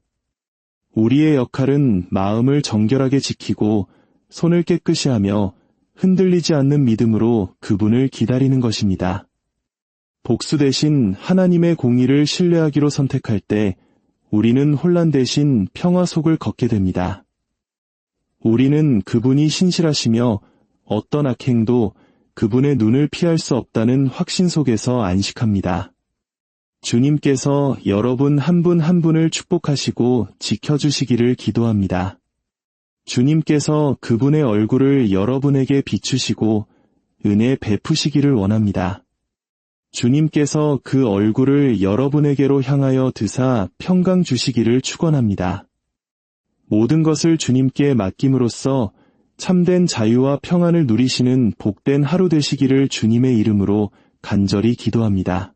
우리의 역할은 마음을 정결하게 지키고 손을 깨끗이 하며 흔들리지 않는 믿음으로 그분을 기다리는 것입니다. 복수 대신 하나님의 공의를 신뢰하기로 선택할 때 우리는 혼란 대신 평화 속을 걷게 됩니다. 우리는 그분이 신실하시며 어떤 악행도 그분의 눈을 피할 수 없다는 확신 속에서 안식합니다. 주님께서 여러분 한 분 한 분을 축복하시고 지켜주시기를 기도합니다. 주님께서 그분의 얼굴을 여러분에게 비추시고 은혜 베푸시기를 원합니다. 주님께서 그 얼굴을 여러분에게로 향하여 드사 평강 주시기를 축원합니다. 모든 것을 주님께 맡김으로써 참된 자유와 평안을 누리시는 복된 하루 되시기를 주님의 이름으로 간절히 기도합니다.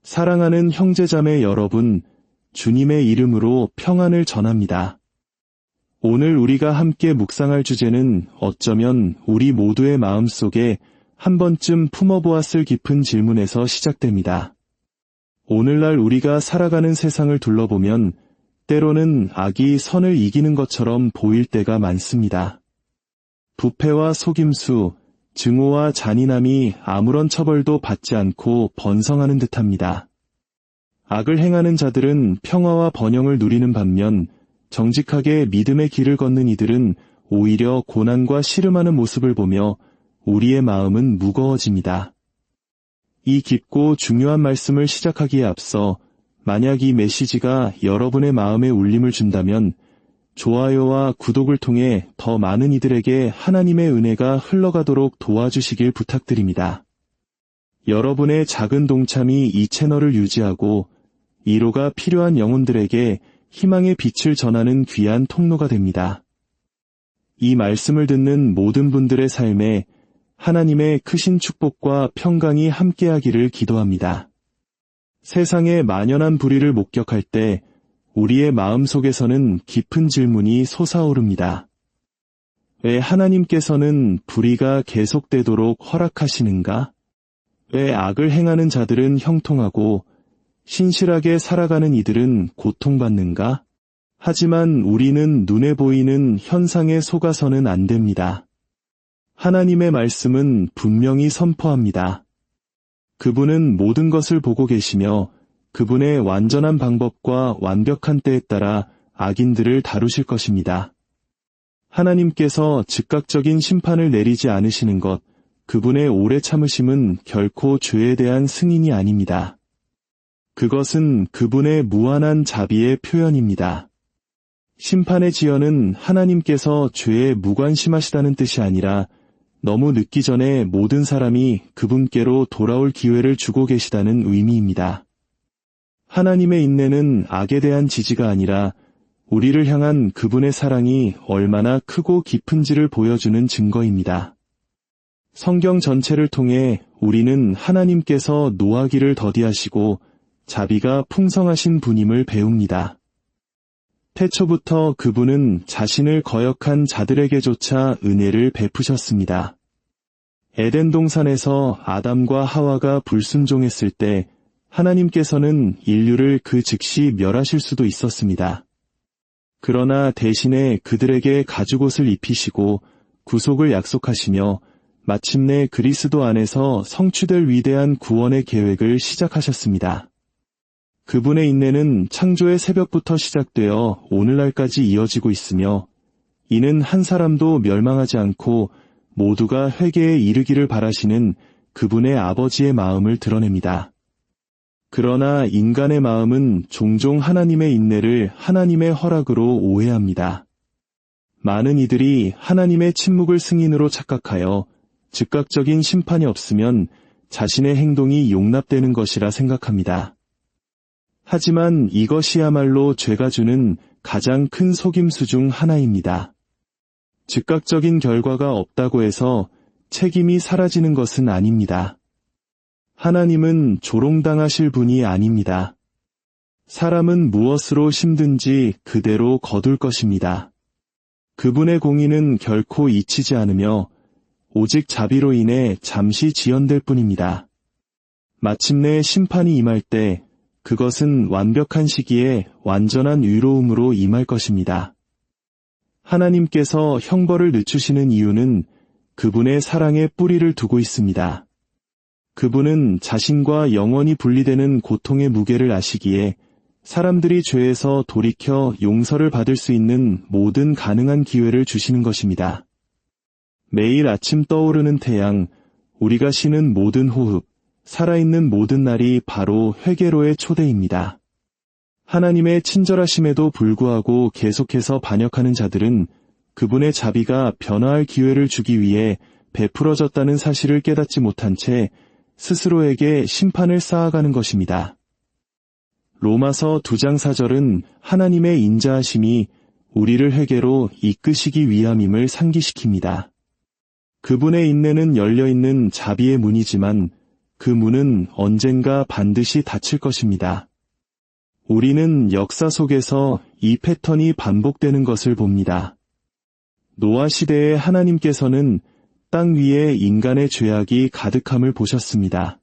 사랑하는 형제자매 여러분, 주님의 이름으로 평안을 전합니다. 오늘 우리가 함께 묵상할 주제는 어쩌면 우리 모두의 마음속에 한 번쯤 품어보았을 깊은 질문에서 시작됩니다. 오늘날 우리가 살아가는 세상을 둘러보면 때로는 악이 선을 이기는 것처럼 보일 때가 많습니다. 부패와 속임수, 증오와 잔인함이 아무런 처벌도 받지 않고 번성하는 듯합니다. 악을 행하는 자들은 평화와 번영을 누리는 반면 정직하게 믿음의 길을 걷는 이들은 오히려 고난과 씨름하는 모습을 보며 우리의 마음은 무거워집니다. 이 깊고 중요한 말씀을 시작하기에 앞서 만약 이 메시지가 여러분의 마음에 울림을 준다면 좋아요와 구독을 통해 더 많은 이들에게 하나님의 은혜가 흘러가도록 도와주시길 부탁드립니다. 여러분의 작은 동참이 이 채널을 유지하고 위로가 필요한 영혼들에게 희망의 빛을 전하는 귀한 통로가 됩니다. 이 말씀을 듣는 모든 분들의 삶에 하나님의 크신 축복과 평강이 함께하기를 기도합니다. 세상의 만연한 불의를 목격할 때 우리의 마음속에서는 깊은 질문이 솟아오릅니다. 왜 하나님께서는 불의가 계속되도록 허락하시는가? 왜 악을 행하는 자들은 형통하고 신실하게 살아가는 이들은 고통받는가? 하지만 우리는 눈에 보이는 현상에 속아서는 안 됩니다. 하나님의 말씀은 분명히 선포합니다. 그분은 모든 것을 보고 계시며 그분의 완전한 방법과 완벽한 때에 따라 악인들을 다루실 것입니다. 하나님께서 즉각적인 심판을 내리지 않으시는 것, 그분의 오래 참으심은 결코 죄에 대한 승인이 아닙니다. 그것은 그분의 무한한 자비의 표현입니다. 심판의 지연은 하나님께서 죄에 무관심하시다는 뜻이 아니라 너무 늦기 전에 모든 사람이 그분께로 돌아올 기회를 주고 계시다는 의미입니다. 하나님의 인내는 악에 대한 지지가 아니라 우리를 향한 그분의 사랑이 얼마나 크고 깊은지를 보여주는 증거입니다. 성경 전체를 통해 우리는 하나님께서 노하기를 더디하시고 자비가 풍성하신 분임을 배웁니다. 태초부터 그분은 자신을 거역한 자들에게조차 은혜를 베푸셨습니다. 에덴 동산에서 아담과 하와가 불순종했을 때 하나님께서는 인류를 그 즉시 멸하실 수도 있었습니다. 그러나 대신에 그들에게 가죽옷을 입히시고 구속을 약속하시며 마침내 그리스도 안에서 성취될 위대한 구원의 계획을 시작하셨습니다. 그분의 인내는 창조의 새벽부터 시작되어 오늘날까지 이어지고 있으며 이는 한 사람도 멸망하지 않고 모두가 회개에 이르기를 바라시는 그분의 아버지의 마음을 드러냅니다. 그러나 인간의 마음은 종종 하나님의 인내를 하나님의 허락으로 오해합니다. 많은 이들이 하나님의 침묵을 승인으로 착각하여 즉각적인 심판이 없으면 자신의 행동이 용납되는 것이라 생각합니다. 하지만 이것이야말로 죄가 주는 가장 큰 속임수 중 하나입니다. 즉각적인 결과가 없다고 해서 책임이 사라지는 것은 아닙니다. 하나님은 조롱당하실 분이 아닙니다. 사람은 무엇으로 심든지 그대로 거둘 것입니다. 그분의 공의는 결코 잊히지 않으며 오직 자비로 인해 잠시 지연될 뿐입니다. 마침내 심판이 임할 때 그것은 완벽한 시기에 완전한 의로움으로 임할 것입니다. 하나님께서 형벌을 늦추시는 이유는 그분의 사랑에 뿌리를 두고 있습니다. 그분은 자신과 영원히 분리되는 고통의 무게를 아시기에 사람들이 죄에서 돌이켜 용서를 받을 수 있는 모든 가능한 기회를 주시는 것입니다. 매일 아침 떠오르는 태양, 우리가 쉬는 모든 호흡, 살아있는 모든 날이 바로 회개로의 초대입니다. 하나님의 친절하심에도 불구하고 계속해서 반역하는 자들은 그분의 자비가 변화할 기회를 주기 위해 베풀어졌다는 사실을 깨닫지 못한 채 스스로에게 심판을 쌓아가는 것입니다. 로마서 2장 4절은 하나님의 인자하심이 우리를 회개로 이끄시기 위함임을 상기시킵니다. 그분의 인내는 열려있는 자비의 문이지만 그 문은 언젠가 반드시 닫힐 것입니다. 우리는 역사 속에서 이 패턴이 반복되는 것을 봅니다. 노아 시대에 하나님께서는 땅 위에 인간의 죄악이 가득함을 보셨습니다.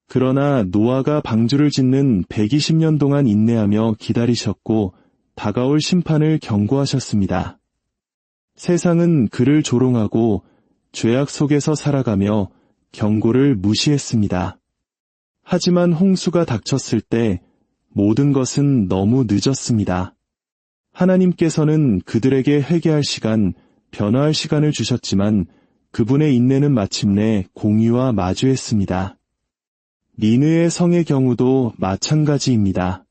그러나 노아가 방주를 짓는 120년 동안 인내하며 기다리셨고 다가올 심판을 경고하셨습니다. 세상은 그를 조롱하고 죄악 속에서 살아가며 경고를 무시했습니다. 하지만 홍수가 닥쳤을 때 모든 것은 너무 늦었습니다. 하나님께서는 그들에게 회개할 시간, 변화할 시간을 주셨지만 그분의 인내는 마침내 공의와 마주했습니다. 니느의 성의 경우도 마찬가지입니다.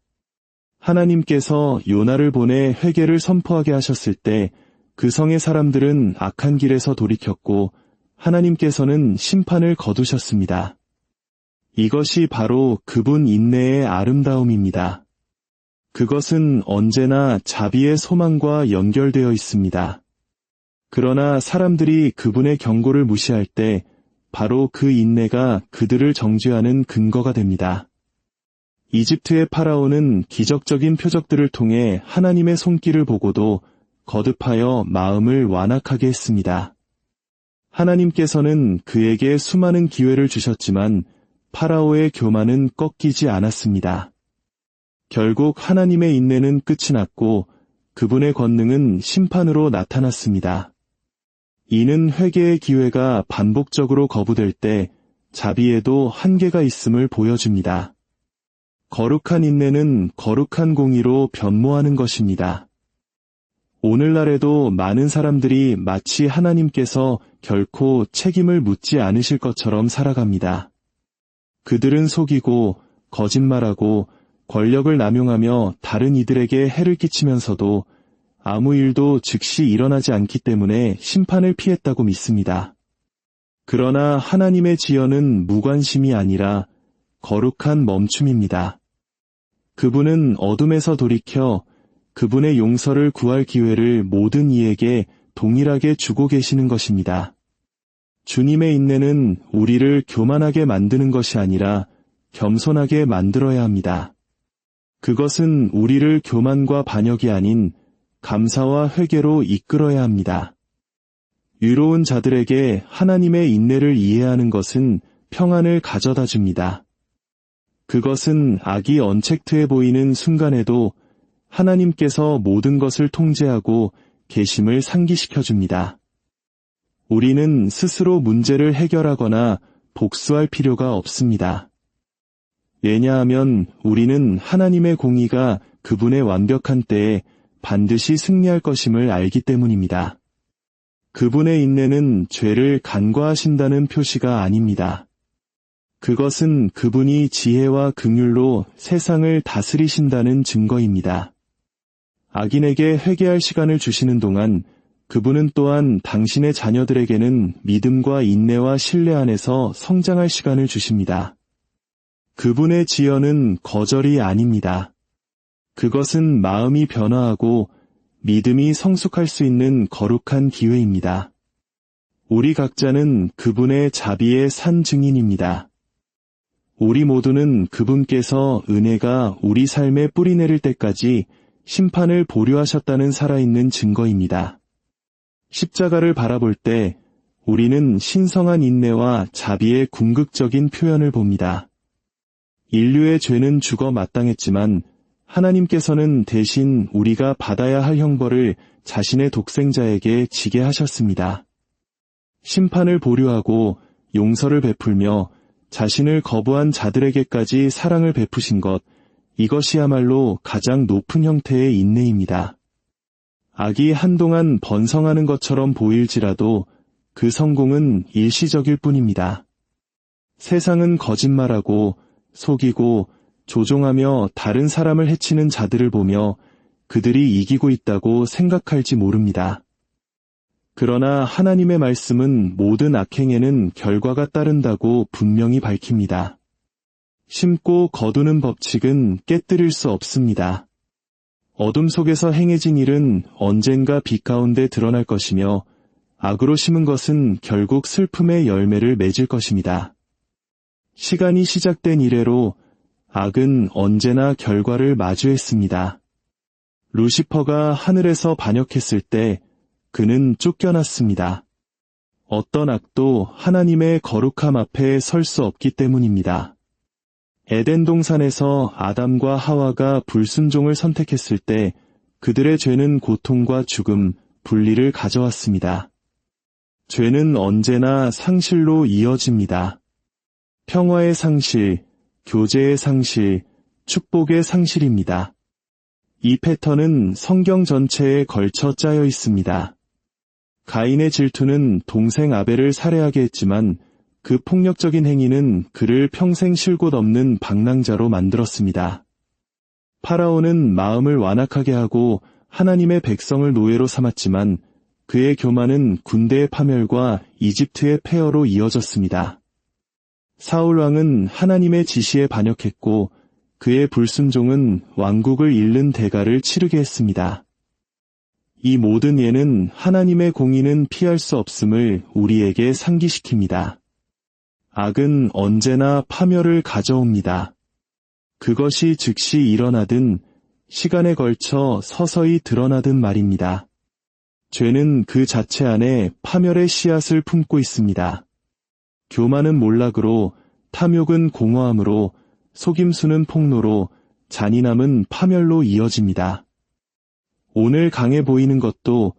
하나님께서 요나를 보내 회개를 선포하게 하셨을 때 그 성의 사람들은 악한 길에서 돌이켰고 하나님께서는 심판을 거두셨습니다. 이것이 바로 그분 인내의 아름다움입니다. 그것은 언제나 자비의 소망과 연결되어 있습니다. 그러나 사람들이 그분의 경고를 무시할 때 바로 그 인내가 그들을 정죄하는 근거가 됩니다. 이집트의 파라오는 기적적인 표적들을 통해 하나님의 손길을 보고도 거듭하여 마음을 완악하게 했습니다. 하나님께서는 그에게 수많은 기회를 주셨지만 파라오의 교만은 꺾이지 않았습니다. 결국 하나님의 인내는 끝이 났고 그분의 권능은 심판으로 나타났습니다. 이는 회개의 기회가 반복적으로 거부될 때 자비에도 한계가 있음을 보여줍니다. 거룩한 인내는 거룩한 공의로 변모하는 것입니다. 오늘날에도 많은 사람들이 마치 하나님께서 결코 책임을 묻지 않으실 것처럼 살아갑니다. 그들은 속이고 거짓말하고 권력을 남용하며 다른 이들에게 해를 끼치면서도 아무 일도 즉시 일어나지 않기 때문에 심판을 피했다고 믿습니다. 그러나 하나님의 지연은 무관심이 아니라 거룩한 멈춤입니다. 그분은 어둠에서 돌이켜 그분의 용서를 구할 기회를 모든 이에게 동일하게 주고 계시는 것입니다. 주님의 인내는 우리를 교만하게 만드는 것이 아니라 겸손하게 만들어야 합니다. 그것은 우리를 교만과 반역이 아닌 감사와 회개로 이끌어야 합니다. 유로운 자들에게 하나님의 인내를 이해하는 것은 평안을 가져다 줍니다. 그것은 악이 언택트해 보이는 순간에도 하나님께서 모든 것을 통제하고 계심을 상기시켜 줍니다. 우리는 스스로 문제를 해결하거나 복수할 필요가 없습니다. 왜냐하면 우리는 하나님의 공의가 그분의 완벽한 때에 반드시 승리할 것임을 알기 때문입니다. 그분의 인내는 죄를 간과하신다는 표시가 아닙니다. 그것은 그분이 지혜와 긍휼로 세상을 다스리신다는 증거입니다. 악인에게 회개할 시간을 주시는 동안 그분은 또한 당신의 자녀들에게는 믿음과 인내와 신뢰 안에서 성장할 시간을 주십니다. 그분의 지연은 거절이 아닙니다. 그것은 마음이 변화하고 믿음이 성숙할 수 있는 거룩한 기회입니다. 우리 각자는 그분의 자비의 산 증인입니다. 우리 모두는 그분께서 은혜가 우리 삶에 뿌리내릴 때까지 심판을 보류하셨다는 살아있는 증거입니다. 십자가를 바라볼 때 우리는 신성한 인내와 자비의 궁극적인 표현을 봅니다. 인류의 죄는 죽어 마땅했지만 하나님께서는 대신 우리가 받아야 할 형벌을 자신의 독생자에게 지게 하셨습니다. 심판을 보류하고 용서를 베풀며 자신을 거부한 자들에게까지 사랑을 베푸신 것, 이것이야말로 가장 높은 형태의 인내입니다. 악이 한동안 번성하는 것처럼 보일지라도 그 성공은 일시적일 뿐입니다. 세상은 거짓말하고 속이고 조종하며 다른 사람을 해치는 자들을 보며 그들이 이기고 있다고 생각할지 모릅니다. 그러나 하나님의 말씀은 모든 악행에는 결과가 따른다고 분명히 밝힙니다. 심고 거두는 법칙은 깨뜨릴 수 없습니다. 어둠 속에서 행해진 일은 언젠가 빛 가운데 드러날 것이며 악으로 심은 것은 결국 슬픔의 열매를 맺을 것입니다. 시간이 시작된 이래로 악은 언제나 결과를 마주했습니다. 루시퍼가 하늘에서 반역했을 때 그는 쫓겨났습니다. 어떤 악도 하나님의 거룩함 앞에 설 수 없기 때문입니다. 에덴 동산에서 아담과 하와가 불순종을 선택했을 때 그들의 죄는 고통과 죽음, 분리를 가져왔습니다. 죄는 언제나 상실로 이어집니다. 평화의 상실, 교제의 상실, 축복의 상실입니다. 이 패턴은 성경 전체에 걸쳐 짜여 있습니다. 가인의 질투는 동생 아벨을 살해하게 했지만 그 폭력적인 행위는 그를 평생 쉴 곳 없는 방랑자로 만들었습니다. 파라오는 마음을 완악하게 하고 하나님의 백성을 노예로 삼았지만 그의 교만은 군대의 파멸과 이집트의 폐허로 이어졌습니다. 사울 왕은 하나님의 지시에 반역했고 그의 불순종은 왕국을 잃는 대가를 치르게 했습니다. 이 모든 예는 하나님의 공의는 피할 수 없음을 우리에게 상기시킵니다. 악은 언제나 파멸을 가져옵니다. 그것이 즉시 일어나든 시간에 걸쳐 서서히 드러나든 말입니다. 죄는 그 자체 안에 파멸의 씨앗을 품고 있습니다. 교만은 몰락으로, 탐욕은 공허함으로, 속임수는 폭로로, 잔인함은 파멸로 이어집니다. 오늘 강해 보이는 것도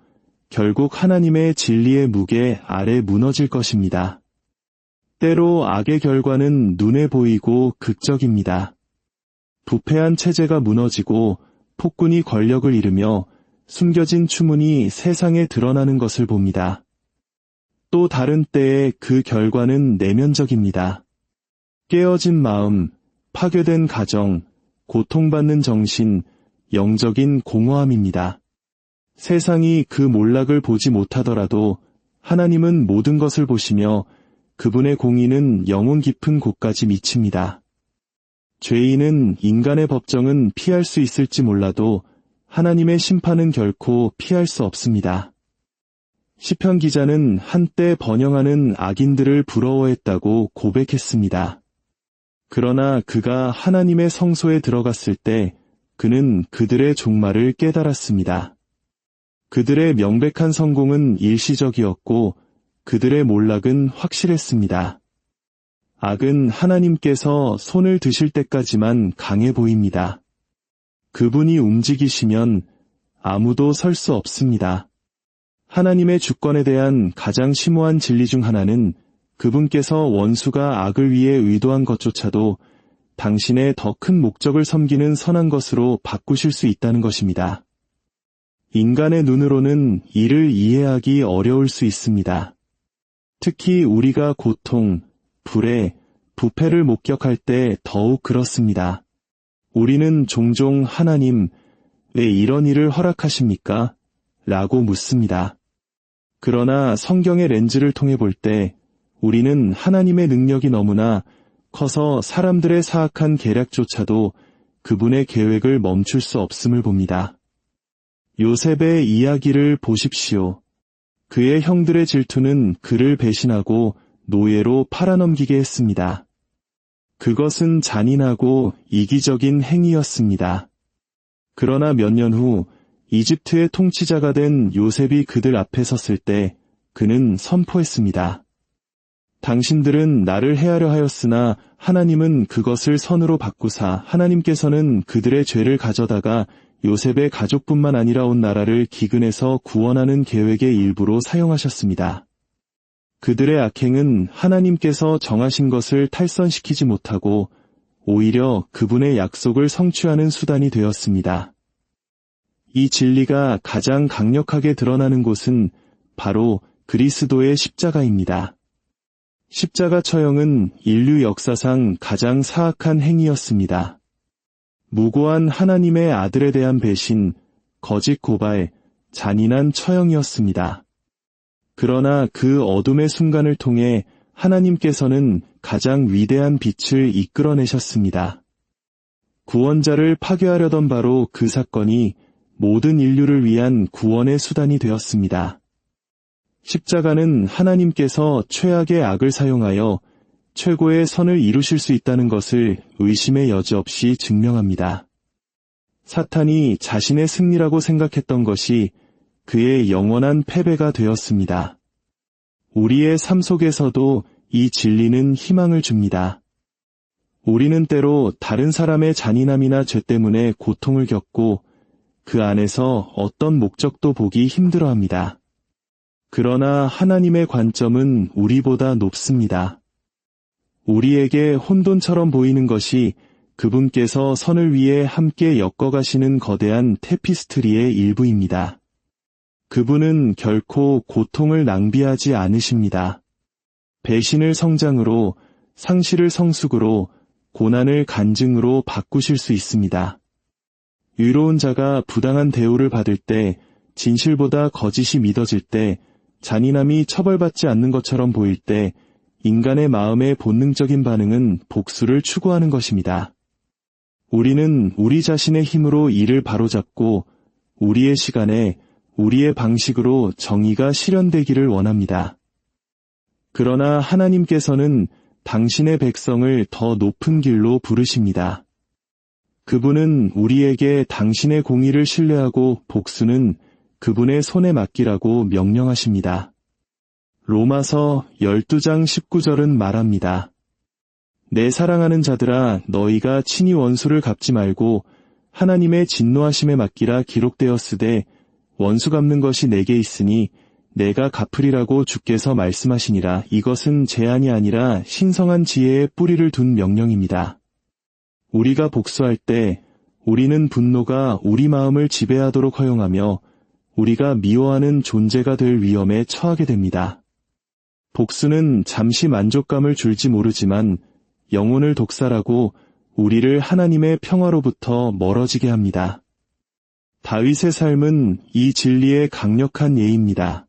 결국 하나님의 진리의 무게 아래 무너질 것입니다. 때로 악의 결과는 눈에 보이고 극적입니다. 부패한 체제가 무너지고 폭군이 권력을 잃으며 숨겨진 추문이 세상에 드러나는 것을 봅니다. 또 다른 때에 그 결과는 내면적입니다. 깨어진 마음, 파괴된 가정, 고통받는 정신, 영적인 공허함입니다. 세상이 그 몰락을 보지 못하더라도 하나님은 모든 것을 보시며 그분의 공의는 영혼 깊은 곳까지 미칩니다. 죄인은 인간의 법정은 피할 수 있을지 몰라도 하나님의 심판은 결코 피할 수 없습니다. 시편 기자는 한때 번영하는 악인들을 부러워했다고 고백했습니다. 그러나 그가 하나님의 성소에 들어갔을 때 그는 그들의 종말을 깨달았습니다. 그들의 명백한 성공은 일시적이었고 그들의 몰락은 확실했습니다. 악은 하나님께서 손을 드실 때까지만 강해 보입니다. 그분이 움직이시면 아무도 설 수 없습니다. 하나님의 주권에 대한 가장 심오한 진리 중 하나는 그분께서 원수가 악을 위해 의도한 것조차도 당신의 더 큰 목적을 섬기는 선한 것으로 바꾸실 수 있다는 것입니다. 인간의 눈으로는 이를 이해하기 어려울 수 있습니다. 특히 우리가 고통, 불의, 부패를 목격할 때 더욱 그렇습니다. 우리는 종종 하나님, 왜 이런 일을 허락하십니까? 라고 묻습니다. 그러나 성경의 렌즈를 통해 볼 때 우리는 하나님의 능력이 너무나 커서 사람들의 사악한 계략조차도 그분의 계획을 멈출 수 없음을 봅니다. 요셉의 이야기를 보십시오. 그의 형들의 질투는 그를 배신하고 노예로 팔아넘기게 했습니다. 그것은 잔인하고 이기적인 행위였습니다. 그러나 몇 년 후 이집트의 통치자가 된 요셉이 그들 앞에 섰을 때 그는 선포했습니다. 당신들은 나를 해하려 하였으나 하나님은 그것을 선으로 바꾸사 하나님께서는 그들의 죄를 가져다가 요셉의 가족뿐만 아니라 온 나라를 기근에서 구원하는 계획의 일부로 사용하셨습니다. 그들의 악행은 하나님께서 정하신 것을 탈선시키지 못하고 오히려 그분의 약속을 성취하는 수단이 되었습니다. 이 진리가 가장 강력하게 드러나는 곳은 바로 그리스도의 십자가입니다. 십자가 처형은 인류 역사상 가장 사악한 행위였습니다. 무고한 하나님의 아들에 대한 배신, 거짓 고발, 잔인한 처형이었습니다. 그러나 그 어둠의 순간을 통해 하나님께서는 가장 위대한 빛을 이끌어내셨습니다. 구원자를 파괴하려던 바로 그 사건이 모든 인류를 위한 구원의 수단이 되었습니다. 십자가는 하나님께서 최악의 악을 사용하여 최고의 선을 이루실 수 있다는 것을 의심의 여지 없이 증명합니다. 사탄이 자신의 승리라고 생각했던 것이 그의 영원한 패배가 되었습니다. 우리의 삶 속에서도 이 진리는 희망을 줍니다. 우리는 때로 다른 사람의 잔인함이나 죄 때문에 고통을 겪고 그 안에서 어떤 목적도 보기 힘들어합니다. 그러나 하나님의 관점은 우리보다 높습니다. 우리에게 혼돈처럼 보이는 것이 그분께서 선을 위해 함께 엮어가시는 거대한 테피스트리의 일부입니다. 그분은 결코 고통을 낭비하지 않으십니다. 배신을 성장으로, 상실을 성숙으로, 고난을 간증으로 바꾸실 수 있습니다. 의로운 자가 부당한 대우를 받을 때, 진실보다 거짓이 믿어질 때, 잔인함이 처벌받지 않는 것처럼 보일 때, 인간의 마음의 본능적인 반응은 복수를 추구하는 것입니다. 우리는 우리 자신의 힘으로 일을 바로잡고 우리의 시간에 우리의 방식으로 정의가 실현되기를 원합니다. 그러나 하나님께서는 당신의 백성을 더 높은 길로 부르십니다. 그분은 우리에게 당신의 공의를 신뢰하고 복수는 그분의 손에 맡기라고 명령하십니다. 로마서 12장 19절은 말합니다. 내 사랑하는 자들아, 너희가 친히 원수를 갚지 말고 하나님의 진노하심에 맡기라 기록되었으되 원수 갚는 것이 내게 있으니 내가 갚으리라고 주께서 말씀하시니라. 이것은 제한이 아니라 신성한 지혜의 뿌리를 둔 명령입니다. 우리가 복수할 때 우리는 분노가 우리 마음을 지배하도록 허용하며 우리가 미워하는 존재가 될 위험에 처하게 됩니다. 복수는 잠시 만족감을 줄지 모르지만 영혼을 독살하고 우리를 하나님의 평화로부터 멀어지게 합니다. 다윗의 삶은 이 진리의 강력한 예입니다.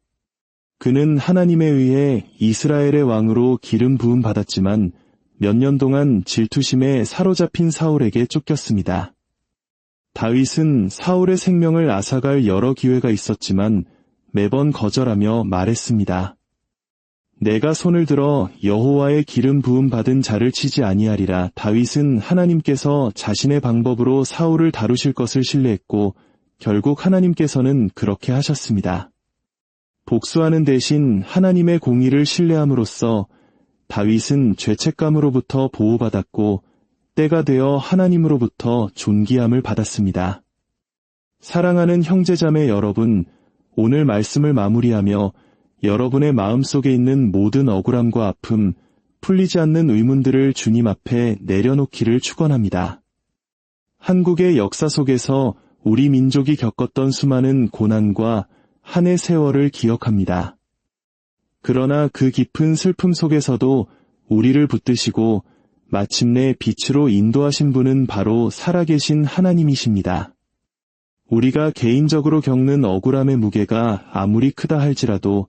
그는 하나님에 의해 이스라엘의 왕으로 기름 부음 받았지만 몇 년 동안 질투심에 사로잡힌 사울에게 쫓겼습니다. 다윗은 사울의 생명을 앗아갈 여러 기회가 있었지만 매번 거절하며 말했습니다. 내가 손을 들어 여호와의 기름 부음 받은 자를 치지 아니하리라. 다윗은 하나님께서 자신의 방법으로 사울을 다루실 것을 신뢰했고 결국 하나님께서는 그렇게 하셨습니다. 복수하는 대신 하나님의 공의를 신뢰함으로써 다윗은 죄책감으로부터 보호받았고 때가 되어 하나님으로부터 존귀함을 받았습니다. 사랑하는 형제자매 여러분, 오늘 말씀을 마무리하며 여러분의 마음속에 있는 모든 억울함과 아픔, 풀리지 않는 의문들을 주님 앞에 내려놓기를 축원합니다. 한국의 역사 속에서 우리 민족이 겪었던 수많은 고난과 한 해 세월을 기억합니다. 그러나 그 깊은 슬픔 속에서도 우리를 붙드시고 마침내 빛으로 인도하신 분은 바로 살아계신 하나님이십니다. 우리가 개인적으로 겪는 억울함의 무게가 아무리 크다 할지라도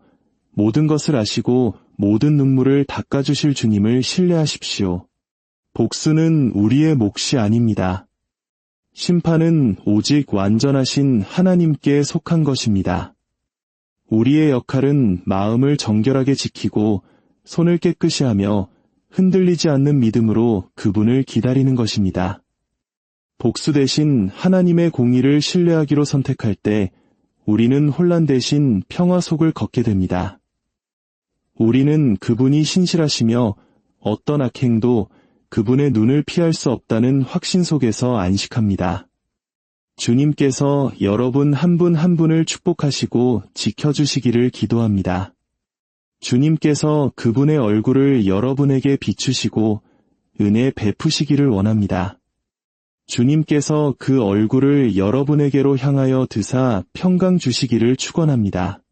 모든 것을 아시고 모든 눈물을 닦아주실 주님을 신뢰하십시오. 복수는 우리의 몫이 아닙니다. 심판은 오직 완전하신 하나님께 속한 것입니다. 우리의 역할은 마음을 정결하게 지키고 손을 깨끗이 하며 흔들리지 않는 믿음으로 그분을 기다리는 것입니다. 복수 대신 하나님의 공의를 신뢰하기로 선택할 때 우리는 혼란 대신 평화 속을 걷게 됩니다. 우리는 그분이 신실하시며 어떤 악행도 그분의 눈을 피할 수 없다는 확신 속에서 안식합니다. 주님께서 여러분 한 분 한 분을 축복하시고 지켜주시기를 기도합니다. 주님께서 그분의 얼굴을 여러분에게 비추시고 은혜 베푸시기를 원합니다. 주님께서 그 얼굴을 여러분에게로 향하여 드사 평강 주시기를 축원합니다.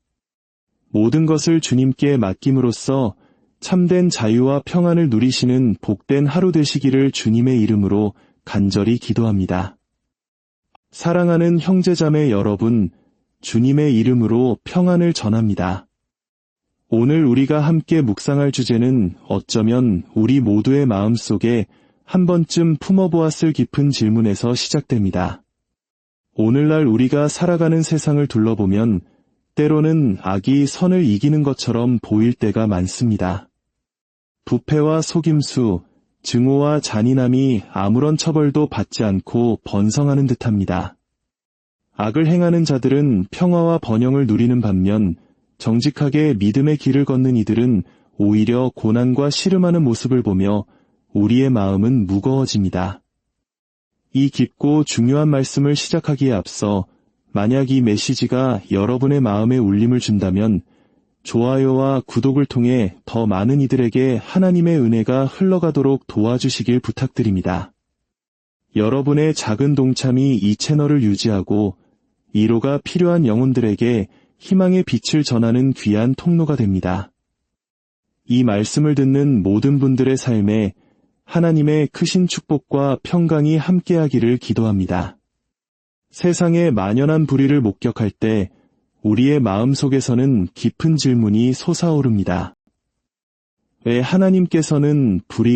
모든 것을 주님께 맡김으로써 참된 자유와 평안을 누리시는 복된 하루 되시기를 주님의 이름으로 간절히 기도합니다. 사랑하는 형제자매 여러분, 주님의 이름으로 평안을 전합니다. 오늘 우리가 함께 묵상할 주제는 어쩌면 우리 모두의 마음속에 한 번쯤 품어보았을 깊은 질문에서 시작됩니다. 오늘날 우리가 살아가는 세상을 둘러보면 때로는 악이 선을 이기는 것처럼 보일 때가 많습니다. 부패와 속임수, 증오와 잔인함이 아무런 처벌도 받지 않고 번성하는 듯합니다. 악을 행하는 자들은 평화와 번영을 누리는 반면 정직하게 믿음의 길을 걷는 이들은 오히려 고난과 씨름하는 모습을 보며 우리의 마음은 무거워집니다. 이 깊고 중요한 말씀을 시작하기에 앞서 만약 이 메시지가 여러분의 마음에 울림을 준다면 좋아요와 구독을 통해 더 많은 이들에게 하나님의 은혜가 흘러가도록 도와주시길 부탁드립니다. 여러분의 작은 동참이 이 채널을 유지하고 위로가 필요한 영혼들에게 희망의 빛을 전하는 귀한 통로가 됩니다. 이 말씀을 듣는 모든 분들의 삶에 하나님의 크신 축복과 평강이 함께하기를 기도합니다. 세상의 만연한 불의를 목격할 때 우리의 마음속에서는 깊은 질문이 솟아오릅니다. 왜 하나님께서는 불의가